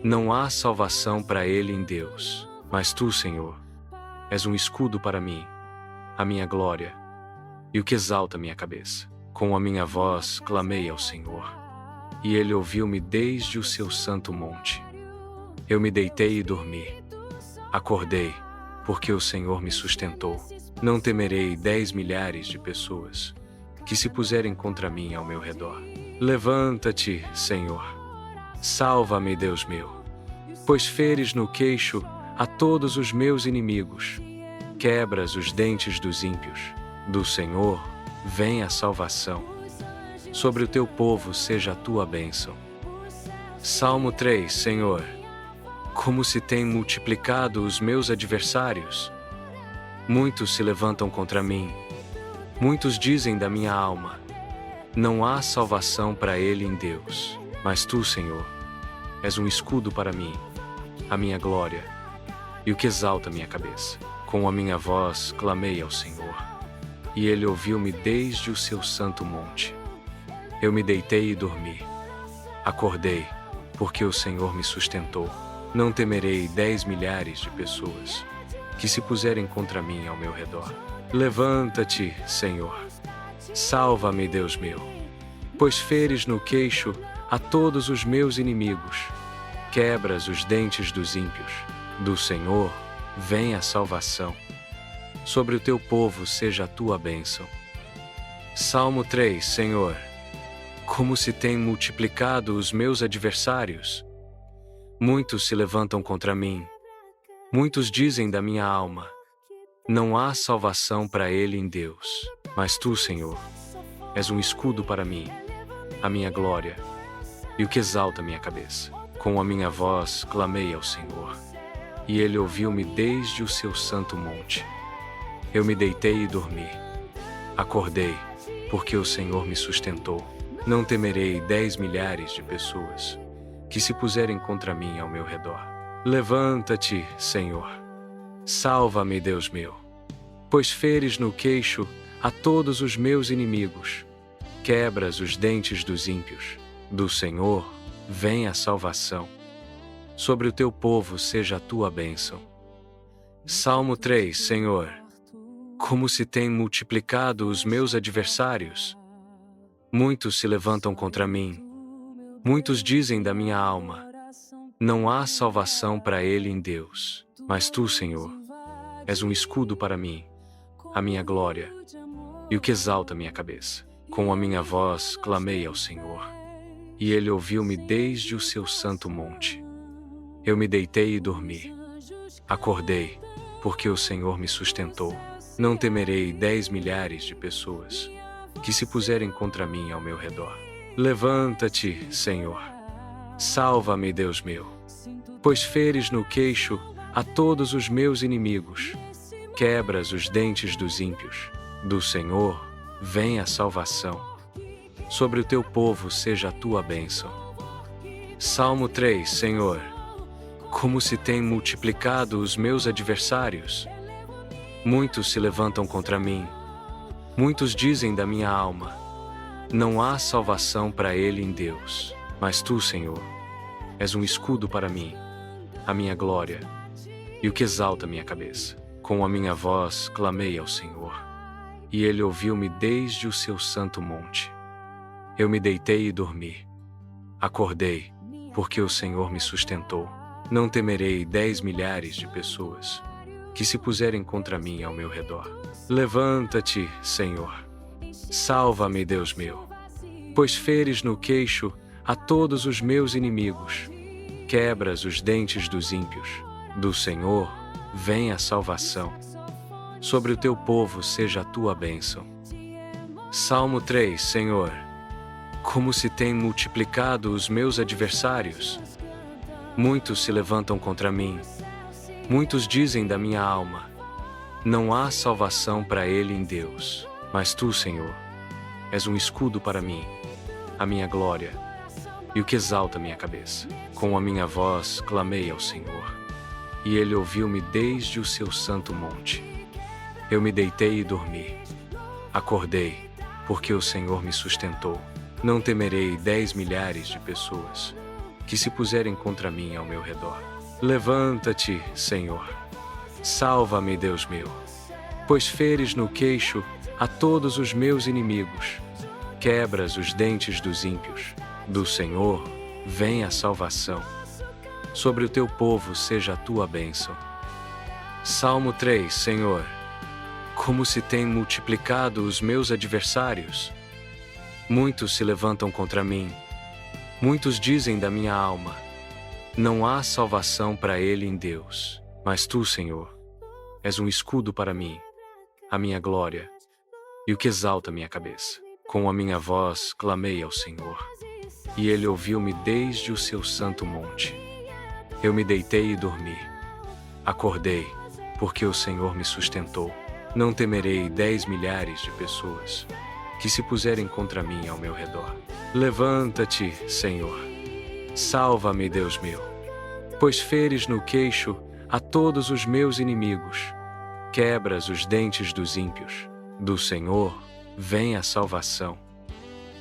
não há salvação para ele em Deus. Mas tu, Senhor, és um escudo para mim, a minha glória e o que exalta minha cabeça. Com a minha voz clamei ao Senhor, e ele ouviu-me desde o seu santo monte. Eu me deitei e dormi. Acordei, porque o Senhor me sustentou. Não temerei 10 milhares de pessoas que se puserem contra mim ao meu redor. Levanta-te, Senhor. Salva-me, Deus meu, pois feres no queixo a todos os meus inimigos. Quebras os dentes dos ímpios. Do Senhor vem a salvação. Sobre o teu povo seja a tua bênção. Salmo 3, Senhor. Como se têm multiplicado os meus adversários. Muitos se levantam contra mim. Muitos dizem da minha alma: não há salvação para ele em Deus. Mas tu, Senhor, és um escudo para mim, a minha glória, e o que exalta minha cabeça. Com a minha voz clamei ao Senhor, e ele ouviu-me desde o seu santo monte. Eu me deitei e dormi. Acordei, porque o Senhor me sustentou. Não temerei 10 milhares de pessoas que se puserem contra mim ao meu redor. Levanta-te, Senhor. Salva-me, Deus meu, pois feres no queixo a todos os meus inimigos. Quebras os dentes dos ímpios. Do Senhor vem a salvação. Sobre o teu povo seja a tua bênção. Salmo 3, Senhor. Como se têm multiplicado os meus adversários. Muitos se levantam contra mim. Muitos dizem da minha alma: não há salvação para ele em Deus. Mas tu, Senhor, és um escudo para mim, a minha glória, e o que exalta minha cabeça. Com a minha voz clamei ao Senhor, e ele ouviu-me desde o seu santo monte. Eu me deitei e dormi. Acordei, porque o Senhor me sustentou. Não temerei 10 milhares de pessoas que se puserem contra mim ao meu redor. Levanta-te, Senhor. Salva-me, Deus meu, pois feres no queixo a todos os meus inimigos. Quebras os dentes dos ímpios. Do Senhor vem a salvação. Sobre o teu povo seja a tua bênção. Salmo 3, Senhor. Como se têm multiplicado os meus adversários. Muitos se levantam contra mim. Muitos dizem da minha alma: não há salvação para ele em Deus. Mas tu, Senhor, és um escudo para mim, a minha glória, e o que exalta minha cabeça. Com a minha voz clamei ao Senhor, e ele ouviu-me desde o seu santo monte. Eu me deitei e dormi. Acordei, porque o Senhor me sustentou. Não temerei 10 milhares de pessoas que se puserem contra mim ao meu redor. Levanta-te, Senhor. Salva-me, Deus meu, pois feres no queixo a todos os meus inimigos. Quebras os dentes dos ímpios. Do Senhor vem a salvação. Sobre o teu povo seja a tua bênção. Salmo 3, Senhor. Como se têm multiplicado os meus adversários. Muitos se levantam contra mim. Muitos dizem da minha alma: não há salvação para ele em Deus. Mas tu, Senhor, és um escudo para mim, a minha glória, e o que exalta minha cabeça. Com a minha voz clamei ao Senhor, e ele ouviu-me desde o seu santo monte. Eu me deitei e dormi. Acordei, porque o Senhor me sustentou. Não temerei 10 milhares de pessoas que se puserem contra mim ao meu redor. Levanta-te, Senhor. Salva-me, Deus meu, pois feres no queixo a todos os meus inimigos. Quebras os dentes dos ímpios. Do Senhor vem a salvação. Sobre o teu povo seja a tua bênção. Salmo 3, Senhor. Como se têm multiplicado os meus adversários. Muitos se levantam contra mim. Muitos dizem da minha alma: não há salvação para ele em Deus. Mas tu, Senhor, és um escudo para mim, a minha glória, e o que exalta minha cabeça. Com a minha voz clamei ao Senhor, e ele ouviu-me desde o seu santo monte. Eu me deitei e dormi. Acordei, porque o Senhor me sustentou. Não temerei 10 milhares de pessoas que se puserem contra mim ao meu redor. Levanta-te, Senhor. Salva-me, Deus meu, pois feres no queixo a todos os meus inimigos. Quebras os dentes dos ímpios. Do Senhor vem a salvação. Sobre o teu povo seja a tua bênção. Salmo 3, Senhor. Como se têm multiplicado os meus adversários. Muitos se levantam contra mim. Muitos dizem da minha alma: não há salvação para ele em Deus. Mas tu, Senhor, és um escudo para mim, a minha glória, e o que exalta minha cabeça. Com a minha voz clamei ao Senhor, e ele ouviu-me desde o seu santo monte. Eu me deitei e dormi. Acordei, porque o Senhor me sustentou. Não temerei 10 milhares de pessoas que se puserem contra mim ao meu redor. Levanta-te, Senhor. Salva-me, Deus meu, pois feres no queixo a todos os meus inimigos. Quebras os dentes dos ímpios. Do Senhor vem a salvação.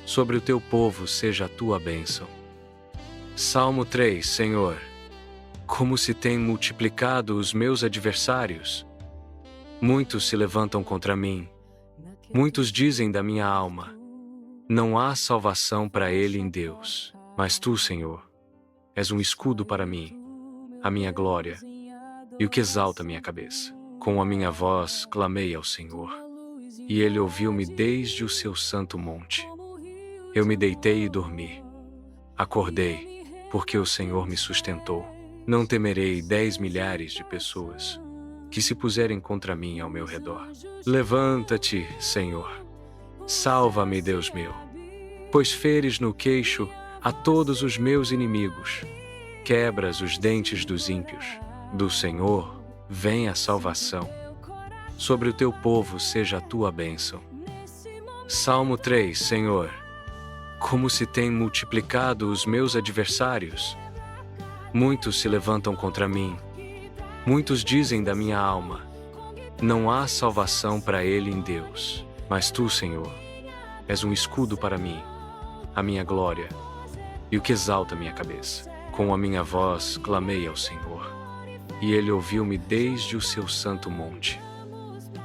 Sobre o teu povo seja a tua bênção. Salmo 3. Senhor, como se têm multiplicado os meus adversários. Muitos se levantam contra mim. Muitos dizem da minha alma: não há salvação para ele em Deus. Mas tu, Senhor, és um escudo para mim, a minha glória, e o que exalta minha cabeça. Com a minha voz clamei ao Senhor, e ele ouviu-me desde o seu santo monte. Eu me deitei e dormi. Acordei, porque o Senhor me sustentou. Não temerei 10 milhares de pessoas que se puserem contra mim ao meu redor. Levanta-te, Senhor. Salva-me, Deus meu, pois feres no queixo a todos os meus inimigos. Quebras os dentes dos ímpios. Do Senhor vem a salvação. Sobre o teu povo seja a tua bênção. Salmo 3. Senhor, como se têm multiplicado os meus adversários. Muitos se levantam contra mim. Muitos dizem da minha alma: não há salvação para ele em Deus. Mas tu, Senhor, és um escudo para mim, a minha glória, e o que exalta minha cabeça. Com a minha voz clamei ao Senhor, e ele ouviu-me desde o seu santo monte.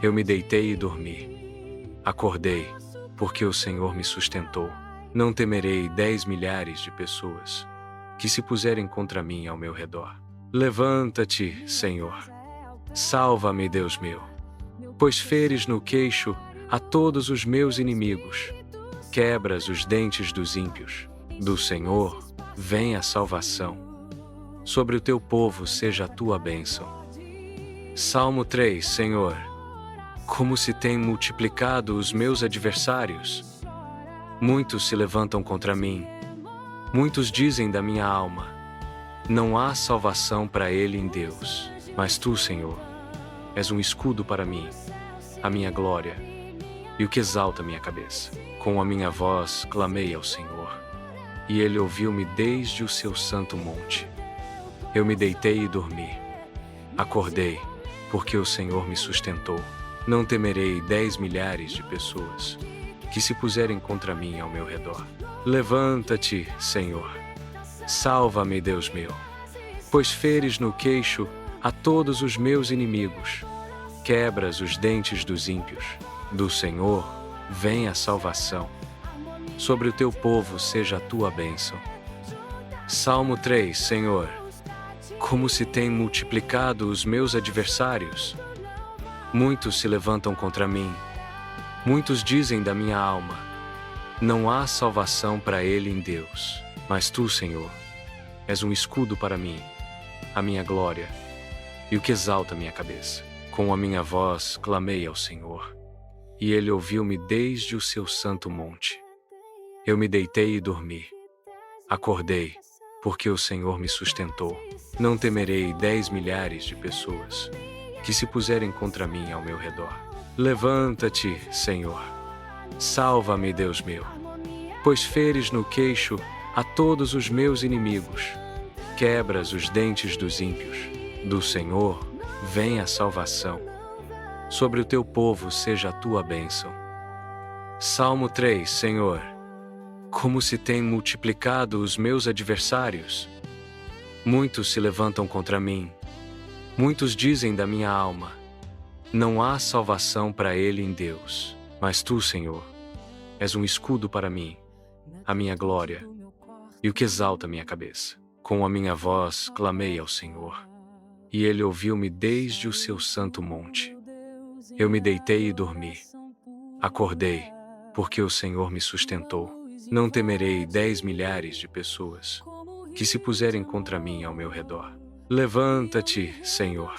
Eu me deitei e dormi. Acordei, porque o Senhor me sustentou. Não temerei 10 milhares de pessoas que se puserem contra mim ao meu redor. Levanta-te, Senhor. Salva-me, Deus meu, pois feres no queixo a todos os meus inimigos. Quebras os dentes dos ímpios. Do Senhor vem a salvação. Sobre o teu povo seja a tua bênção. Salmo 3. Senhor, como se têm multiplicado os meus adversários. Muitos se levantam contra mim. Muitos dizem da minha alma: não há salvação para ele em Deus. Mas tu, Senhor, és um escudo para mim, a minha glória, e o que exalta minha cabeça. Com a minha voz clamei ao Senhor, e ele ouviu-me desde o seu santo monte. Eu me deitei e dormi. Acordei, porque o Senhor me sustentou. Não temerei 10 milhares de pessoas que se puserem contra mim ao meu redor. Levanta-te, Senhor. Salva-me, Deus meu, pois feres no queixo a todos os meus inimigos. Quebras os dentes dos ímpios. Do Senhor vem a salvação. Sobre o teu povo seja a tua bênção. Salmo 3. Senhor, como se têm multiplicado os meus adversários. Muitos se levantam contra mim. Muitos dizem da minha alma: não há salvação para ele em Deus. Mas tu, Senhor, és um escudo para mim, a minha glória, e o que exalta minha cabeça. Com a minha voz clamei ao Senhor, e ele ouviu-me desde o seu santo monte. Eu me deitei e dormi. Acordei, porque o Senhor me sustentou. Não temerei 10 milhares de pessoas que se puserem contra mim ao meu redor. Levanta-te, Senhor. Salva-me, Deus meu, pois feres no queixo a todos os meus inimigos. Quebras os dentes dos ímpios. Do Senhor vem a salvação. Sobre o teu povo seja a tua bênção. Salmo 3. Senhor, como se têm multiplicado os meus adversários. Muitos se levantam contra mim. Muitos dizem da minha alma: não há salvação para ele em Deus. Mas tu, Senhor, és um escudo para mim, a minha glória, e o que exalta minha cabeça. Com a minha voz clamei ao Senhor, e ele ouviu-me desde o seu santo monte. Eu me deitei e dormi. Acordei, porque o Senhor me sustentou. Não temerei 10 milhares de pessoas que se puserem contra mim ao meu redor. Levanta-te, Senhor.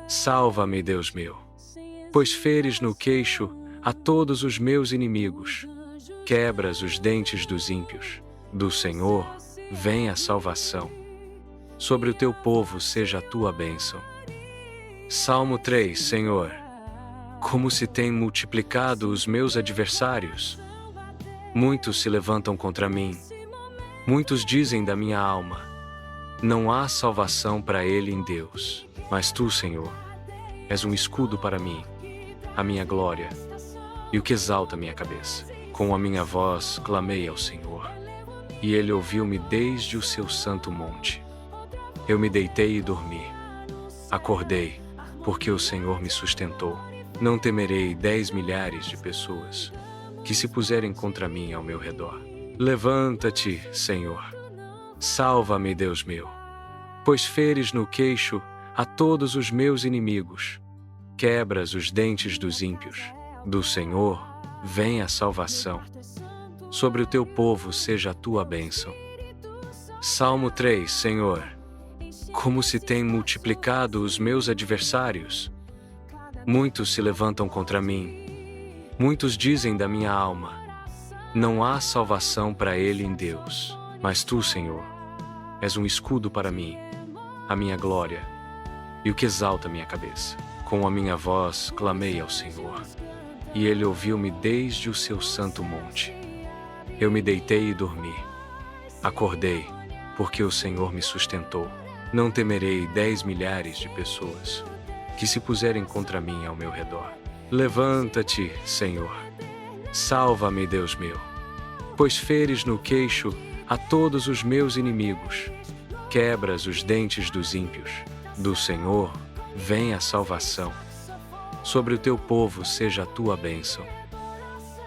Salva-me, Deus meu. Pois feres no queixo a todos os meus inimigos. Quebras os dentes dos ímpios. Do Senhor vem a salvação. Sobre o teu povo seja a tua bênção. Salmo 3, Senhor. Como se têm multiplicado os meus adversários. Muitos se levantam contra mim. Muitos dizem da minha alma: não há salvação para ele em Deus. Mas tu, Senhor, és um escudo para mim, a minha glória, e o que exalta minha cabeça. Com a minha voz clamei ao Senhor, e ele ouviu-me desde o seu santo monte. Eu me deitei e dormi. Acordei, porque o Senhor me sustentou. Não temerei 10 milhares de pessoas que se puserem contra mim ao meu redor. Levanta-te, Senhor. Salva-me, Deus meu. Pois feres no queixo a todos os meus inimigos. Quebras os dentes dos ímpios. Do Senhor vem a salvação. Sobre o teu povo seja a tua bênção. Salmo 3, Senhor. Como se têm multiplicado os meus adversários. Muitos se levantam contra mim. Muitos dizem da minha alma: não há salvação para ele em Deus. Mas tu, Senhor, és um escudo para mim, a minha glória, e o que exalta minha cabeça. Com a minha voz clamei ao Senhor, e ele ouviu-me desde o seu santo monte. Eu me deitei e dormi. Acordei, porque o Senhor me sustentou. Não temerei 10 milhares de pessoas que se puserem contra mim ao meu redor. Levanta-te, Senhor. Salva-me, Deus meu. Pois feres no queixo a todos os meus inimigos. Quebras os dentes dos ímpios. Do Senhor vem a salvação. Sobre o teu povo seja a tua bênção.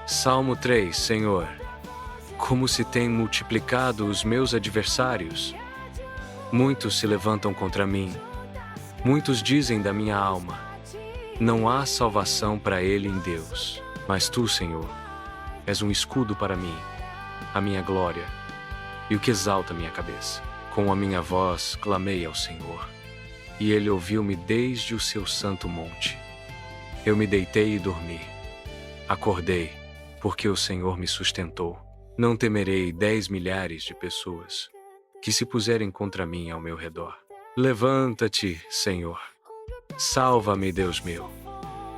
Salmo 3, Senhor. Como se têm multiplicado os meus adversários. Muitos se levantam contra mim. Muitos dizem da minha alma: não há salvação para ele em Deus. Mas tu, Senhor, és um escudo para mim, a minha glória, e o que exalta minha cabeça. Com a minha voz clamei ao Senhor, e ele ouviu-me desde o seu santo monte. Eu me deitei e dormi. Acordei, porque o Senhor me sustentou. Não temerei 10 milhares de pessoas que se puserem contra mim ao meu redor. Levanta-te, Senhor. Salva-me, Deus meu.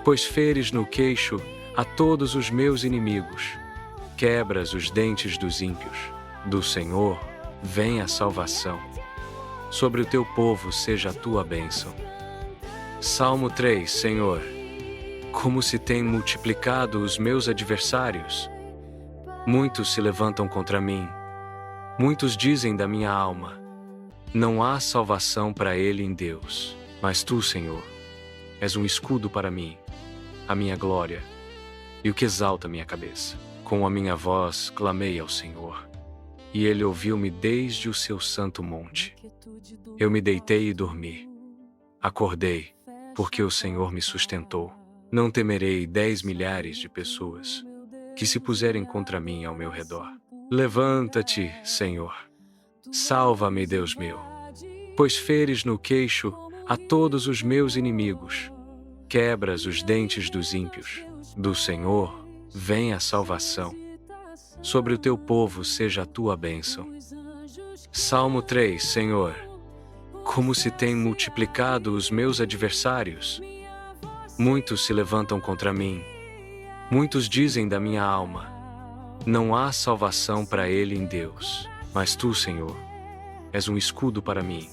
Pois feres no queixo a todos os meus inimigos. Quebras os dentes dos ímpios. Do Senhor vem a salvação. Sobre o teu povo seja a tua bênção. Salmo 3, Senhor. Como se têm multiplicado os meus adversários. Muitos se levantam contra mim. Muitos dizem da minha alma: não há salvação para ele em Deus. Mas tu, Senhor, és um escudo para mim, a minha glória, e o que exalta minha cabeça. Com a minha voz clamei ao Senhor, e ele ouviu-me desde o seu santo monte. Eu me deitei e dormi. Acordei, porque o Senhor me sustentou. Não temerei 10 milhares de pessoas que se puserem contra mim ao meu redor. Levanta-te, Senhor. Salva-me, Deus meu. Pois feres no queixo a todos os meus inimigos. Quebras os dentes dos ímpios. Do Senhor vem a salvação. Sobre o teu povo seja a tua bênção. Salmo 3, Senhor. Como se têm multiplicado os meus adversários. Muitos se levantam contra mim. Muitos dizem da minha alma: não há salvação para ele em Deus. Mas tu, Senhor, és um escudo para mim,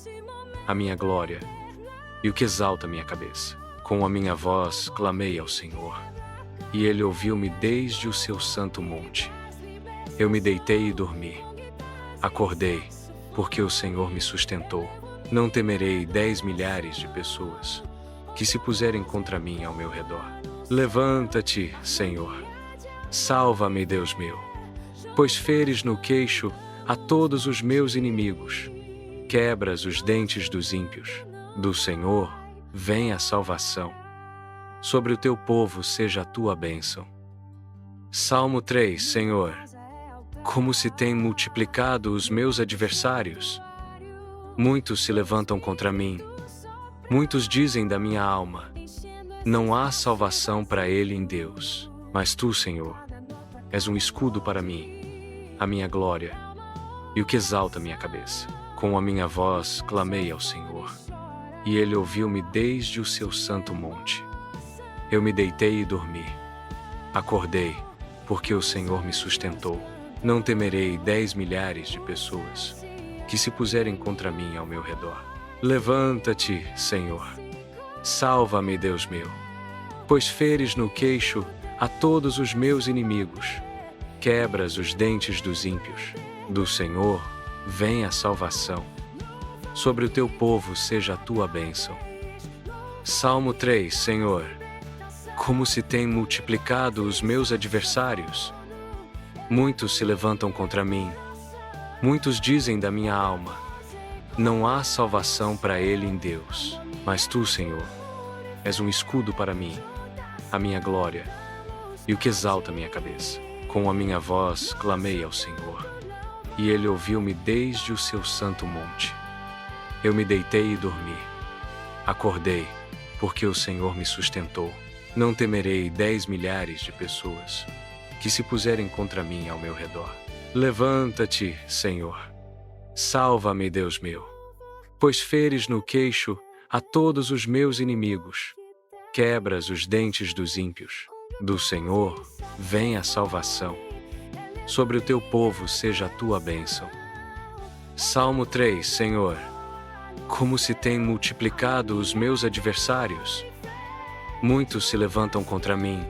a minha glória, e o que exalta minha cabeça. Com a minha voz clamei ao Senhor, e ele ouviu-me desde o seu santo monte. Eu me deitei e dormi. Acordei, porque o Senhor me sustentou. Não temerei 10 milhares de pessoas que se puserem contra mim ao meu redor. Levanta-te, Senhor. Salva-me, Deus meu. Pois feres no queixo a todos os meus inimigos. Quebras os dentes dos ímpios. Do Senhor vem a salvação. Sobre o teu povo seja a tua bênção. Salmo 3. Senhor, como se têm multiplicado os meus adversários. Muitos se levantam contra mim. Muitos dizem da minha alma: não há salvação para ele em Deus. Mas tu, Senhor, és um escudo para mim, a minha glória, e o que exalta minha cabeça. Com a minha voz clamei ao Senhor, e ele ouviu-me desde o seu santo monte. Eu me deitei e dormi. Acordei, porque o Senhor me sustentou. Não temerei 10 milhares de pessoas que se puserem contra mim ao meu redor. Levanta-te, Senhor. Salva-me, Deus meu, pois feres no queixo a todos os meus inimigos. Quebras os dentes dos ímpios. Do Senhor vem a salvação. Sobre o teu povo seja a tua bênção. Salmo 3. Senhor, como se têm multiplicado os meus adversários. Muitos se levantam contra mim. Muitos dizem da minha alma: não há salvação para ele em Deus. Mas tu, Senhor, és um escudo para mim, a minha glória, e o que exalta minha cabeça. Com a minha voz clamei ao Senhor, e ele ouviu-me desde o seu santo monte. Eu me deitei e dormi. Acordei, porque o Senhor me sustentou. Não temerei 10 milhares de pessoas que se puserem contra mim ao meu redor. Levanta-te, Senhor. Salva-me, Deus meu, pois feres no queixo a todos os meus inimigos. Quebras os dentes dos ímpios. Do Senhor vem a salvação. Sobre o teu povo seja a tua bênção. Salmo 3. Senhor, como se têm multiplicado os meus adversários. Muitos se levantam contra mim.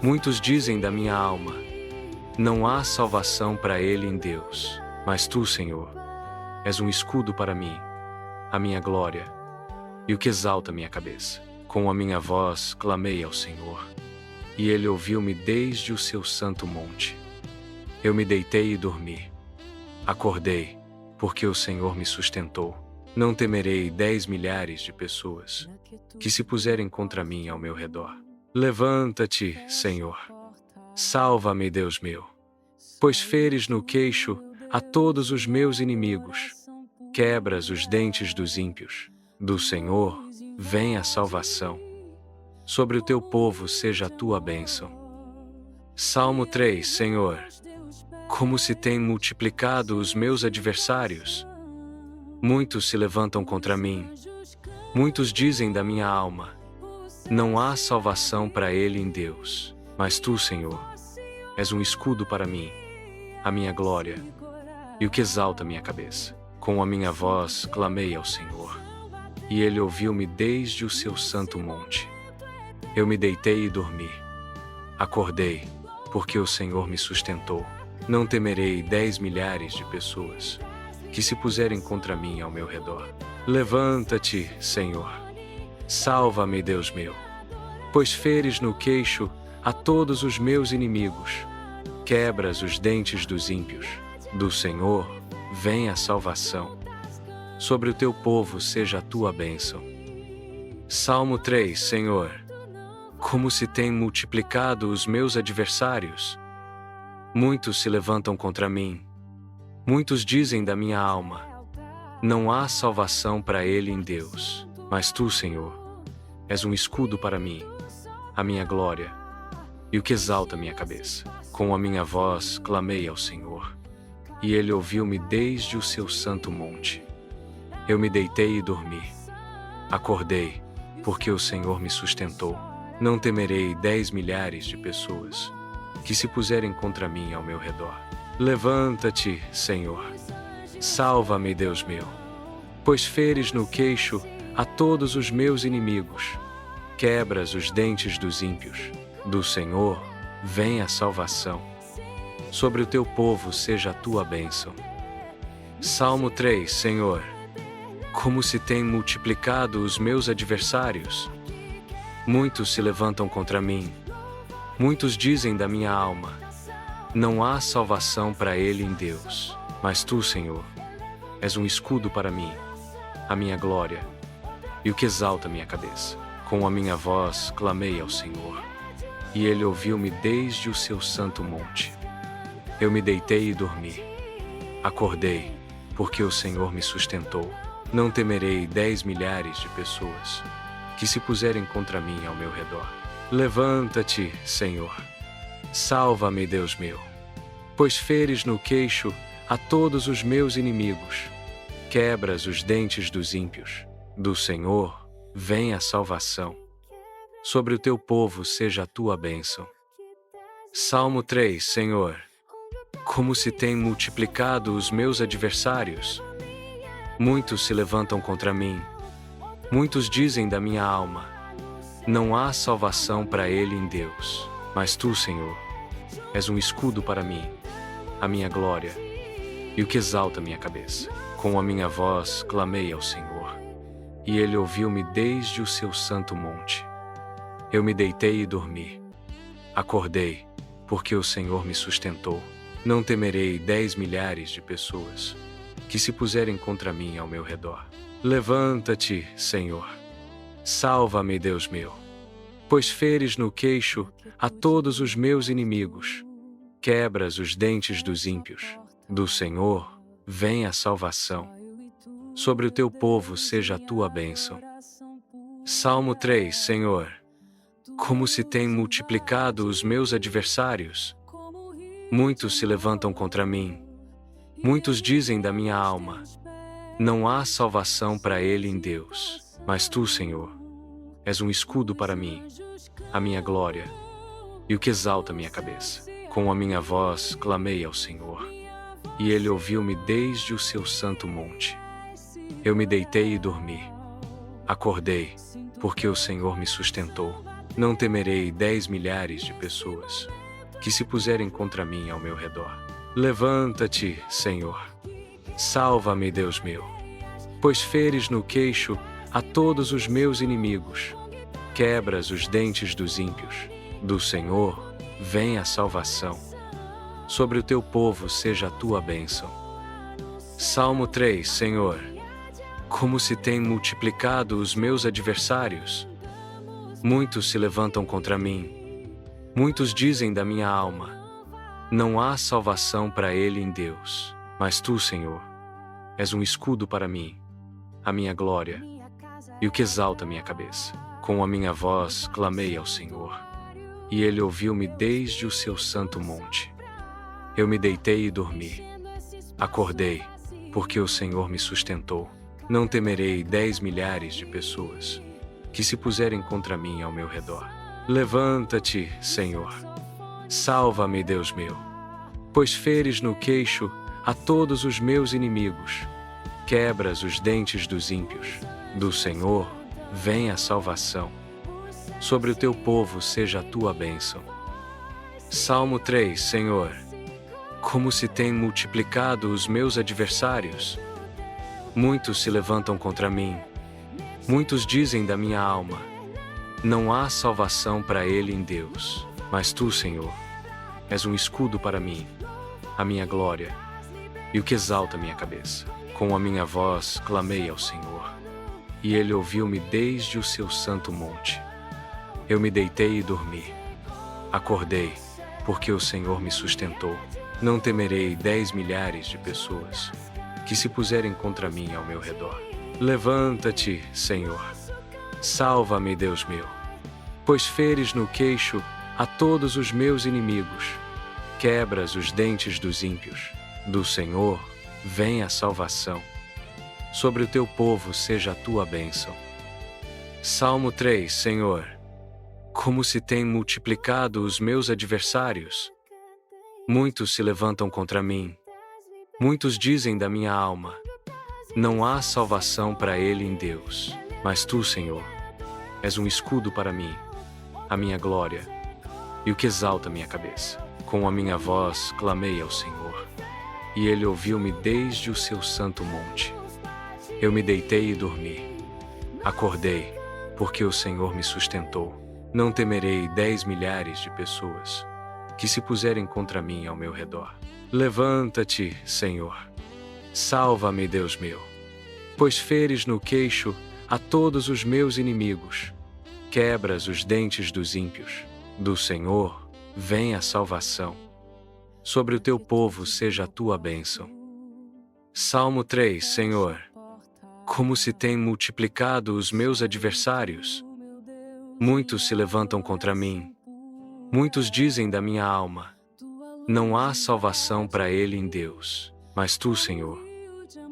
Muitos dizem da minha alma: não há salvação para ele em Deus. Mas tu, Senhor, és um escudo para mim, a minha glória, e o que exalta minha cabeça. Com a minha voz clamei ao Senhor, e ele ouviu-me desde o seu santo monte. Eu me deitei e dormi. Acordei, porque o Senhor me sustentou. Não temerei 10 milhares de pessoas que se puserem contra mim ao meu redor. Levanta-te, Senhor. Salva-me, Deus meu, pois feres no queixo a todos os meus inimigos. Quebras os dentes dos ímpios. Do Senhor vem a salvação. Sobre o teu povo seja a tua bênção. Salmo 3. Senhor, como se têm multiplicado os meus adversários. Muitos se levantam contra mim. Muitos dizem da minha alma: não há salvação para ele em Deus. Mas tu, Senhor, és um escudo para mim, a minha glória, e o que exalta minha cabeça. Com a minha voz clamei ao Senhor, e ele ouviu-me desde o seu santo monte. Eu me deitei e dormi. Acordei, porque o Senhor me sustentou. Não temerei 10 milhares de pessoas que se puserem contra mim ao meu redor. Levanta-te, Senhor. Salva-me, Deus meu, pois feres no queixo a todos os meus inimigos. Quebras os dentes dos ímpios. Do Senhor vem a salvação. Sobre o teu povo seja a tua bênção. Salmo 3. Senhor, como se têm multiplicado os meus adversários. Muitos se levantam contra mim. Muitos dizem da minha alma: não há salvação para ele em Deus. Mas tu, Senhor, és um escudo para mim, a minha glória, e o que exalta minha cabeça. Com a minha voz clamei ao Senhor, e ele ouviu-me desde o seu santo monte. Eu me deitei e dormi. Acordei, porque o Senhor me sustentou. Não temerei 10 milhares de pessoas que se puserem contra mim ao meu redor. Levanta-te, Senhor. Salva-me, Deus meu, pois feres no queixo a todos os meus inimigos. Quebras os dentes dos ímpios. Do Senhor vem a salvação. Sobre o teu povo seja a tua bênção. Salmo 3. Senhor, como se têm multiplicado os meus adversários. Muitos se levantam contra mim. Muitos dizem da minha alma: não há salvação para ele em Deus. Mas tu, Senhor, és um escudo para mim, a minha glória, e o que exalta minha cabeça. Com a minha voz clamei ao Senhor, e Ele ouviu-me desde o seu santo monte. Eu me deitei e dormi. Acordei, porque o Senhor me sustentou. Não temerei 10 milhares de pessoas que se puserem contra mim ao meu redor. Levanta-te, Senhor. Salva-me, Deus meu, pois feres no queixo a todos os meus inimigos. Quebras os dentes dos ímpios. Do Senhor vem a salvação. Sobre o teu povo seja a tua bênção. Salmo 3, Senhor. Como se têm multiplicado os meus adversários. Muitos se levantam contra mim. Muitos dizem da minha alma: não há salvação para ele em Deus. Mas tu, Senhor, és um escudo para mim, a minha glória, e o que exalta minha cabeça. Com a minha voz clamei ao Senhor, e Ele ouviu-me desde o seu santo monte. Eu me deitei e dormi. Acordei, porque o Senhor me sustentou. Não temerei 10 milhares de pessoas que se puserem contra mim ao meu redor. Levanta-te, Senhor. Salva-me, Deus meu, pois feres no queixo a todos os meus inimigos. Quebras os dentes dos ímpios. Do Senhor vem a salvação. Sobre o teu povo seja a tua bênção. Salmo 3, Senhor. Como se têm multiplicado os meus adversários. Muitos se levantam contra mim. Muitos dizem da minha alma: não há salvação para ele em Deus. Mas tu, Senhor, és um escudo para mim, a minha glória, e o que exalta minha cabeça. Com a minha voz clamei ao Senhor, e Ele ouviu-me desde o seu santo monte. Eu me deitei e dormi. Acordei, porque o Senhor me sustentou. Não temerei 10 milhares de pessoas que se puserem contra mim ao meu redor. Levanta-te, Senhor. Salva-me, Deus meu, pois feres no queixo a todos os meus inimigos. Quebras os dentes dos ímpios. Do Senhor vem a salvação. Sobre o teu povo seja a tua bênção. Salmo 3, Senhor. Como se têm multiplicado os meus adversários. Muitos se levantam contra mim. Muitos dizem da minha alma: não há salvação para ele em Deus. Mas tu, Senhor, és um escudo para mim, a minha glória, e o que exalta minha cabeça. Com a minha voz clamei ao Senhor, e Ele ouviu-me desde o seu santo monte. Eu me deitei e dormi. Acordei, porque o Senhor me sustentou. Não temerei 10 milhares de pessoas que se puserem contra mim ao meu redor. Levanta-te, Senhor. Salva-me, Deus meu, pois feres no queixo a todos os meus inimigos. Quebras os dentes dos ímpios. Do Senhor vem a salvação. Sobre o teu povo seja a tua bênção. Salmo 3, Senhor. Como se têm multiplicado os meus adversários. Muitos se levantam contra mim. Muitos dizem da minha alma: não há salvação para ele em Deus. Mas tu, Senhor, és um escudo para mim, a minha glória, e o que exalta minha cabeça. Com a minha voz clamei ao Senhor, e Ele ouviu-me desde o seu santo monte. Eu me deitei e dormi. Acordei, porque o Senhor me sustentou. Não temerei 10 milhares de pessoas que se puserem contra mim ao meu redor. Levanta-te, Senhor. Salva-me, Deus meu, pois feres no queixo a todos os meus inimigos. Quebras os dentes dos ímpios. Do Senhor vem a salvação. Sobre o teu povo seja a tua bênção. Salmo 3, Senhor. Como se têm multiplicado os meus adversários. Muitos se levantam contra mim. Muitos dizem da minha alma: não há salvação para ele em Deus. Mas tu, Senhor, és um escudo para mim, a minha glória, e o que exalta minha cabeça. Com a minha voz clamei ao Senhor, e Ele ouviu-me desde o seu santo monte. Eu me deitei e dormi. Acordei, porque o Senhor me sustentou. Não temerei 10 milhares de pessoas que se puserem contra mim ao meu redor. Levanta-te, Senhor. Salva-me, Deus meu, pois feres no queixo a todos os meus inimigos. quebras os dentes dos ímpios. Do Senhor vem a salvação. Sobre o teu povo seja a tua bênção. Salmo 3. Senhor, como se têm multiplicado os meus adversários. Muitos se levantam contra mim. Muitos dizem da minha alma: não há salvação para ele em Deus. Mas tu, Senhor,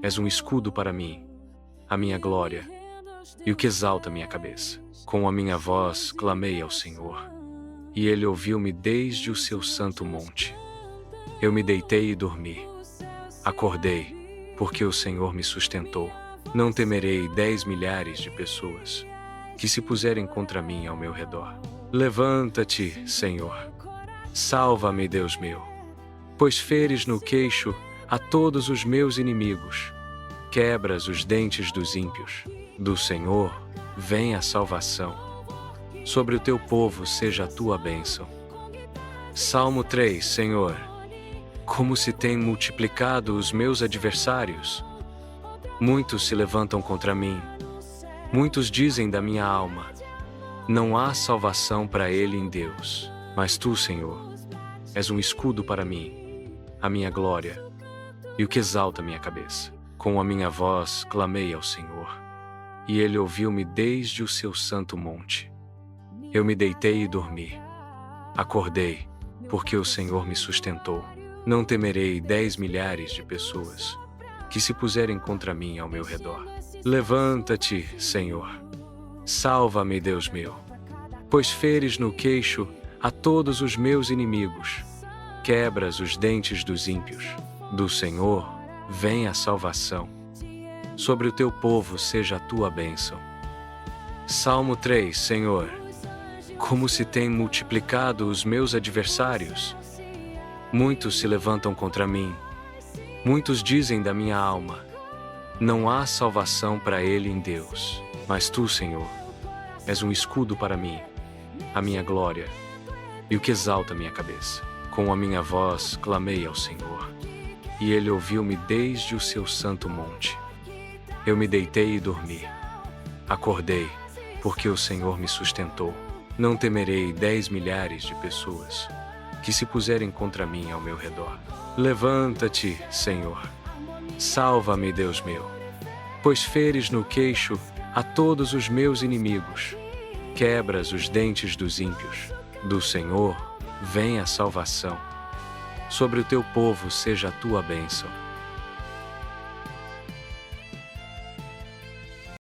és um escudo para mim, a minha glória, e o que exalta minha cabeça. Com a minha voz clamei ao Senhor, e ele ouviu-me desde o seu santo monte. Eu me deitei e dormi. Acordei, porque o Senhor me sustentou. Não temerei 10 milhares de pessoas que se puserem contra mim ao meu redor. Levanta-te, Senhor. Salva-me, Deus meu, pois feres no queixo a todos os meus inimigos. Quebras os dentes dos ímpios. Do Senhor vem a salvação. Sobre o teu povo seja a tua bênção. Salmo 3. Senhor, como se têm multiplicado os meus adversários. Muitos se levantam contra mim. Muitos dizem da minha alma: não há salvação para ele em Deus. Mas tu, Senhor, és um escudo para mim, a minha glória, e o que exalta minha cabeça. Com a minha voz clamei ao Senhor, e ele ouviu-me desde o seu santo monte. Eu me deitei e dormi. Acordei, porque o Senhor me sustentou. Não temerei 10 milhares de pessoas que se puserem contra mim ao meu redor. Levanta-te, Senhor. Salva-me, Deus meu, pois feres no queixo a todos os meus inimigos. Quebras os dentes dos ímpios. Do Senhor vem a salvação. Sobre o teu povo seja a tua bênção. Salmo 3. Senhor, como se têm multiplicado os meus adversários. Muitos se levantam contra mim. Muitos dizem da minha alma: não há salvação para ele em Deus. Mas tu, Senhor, és um escudo para mim, a minha glória, e o que exalta minha cabeça. Com a minha voz clamei ao Senhor, e ele ouviu-me desde o seu santo monte. Eu me deitei e dormi. Acordei, porque o Senhor me sustentou. Não temerei 10 milhares de pessoas que se puserem contra mim ao meu redor. Levanta-te, Senhor. Salva-me, Deus meu, pois feres no queixo a todos os meus inimigos. Quebras os dentes dos ímpios. Do Senhor vem a salvação. Sobre o teu povo seja a tua bênção.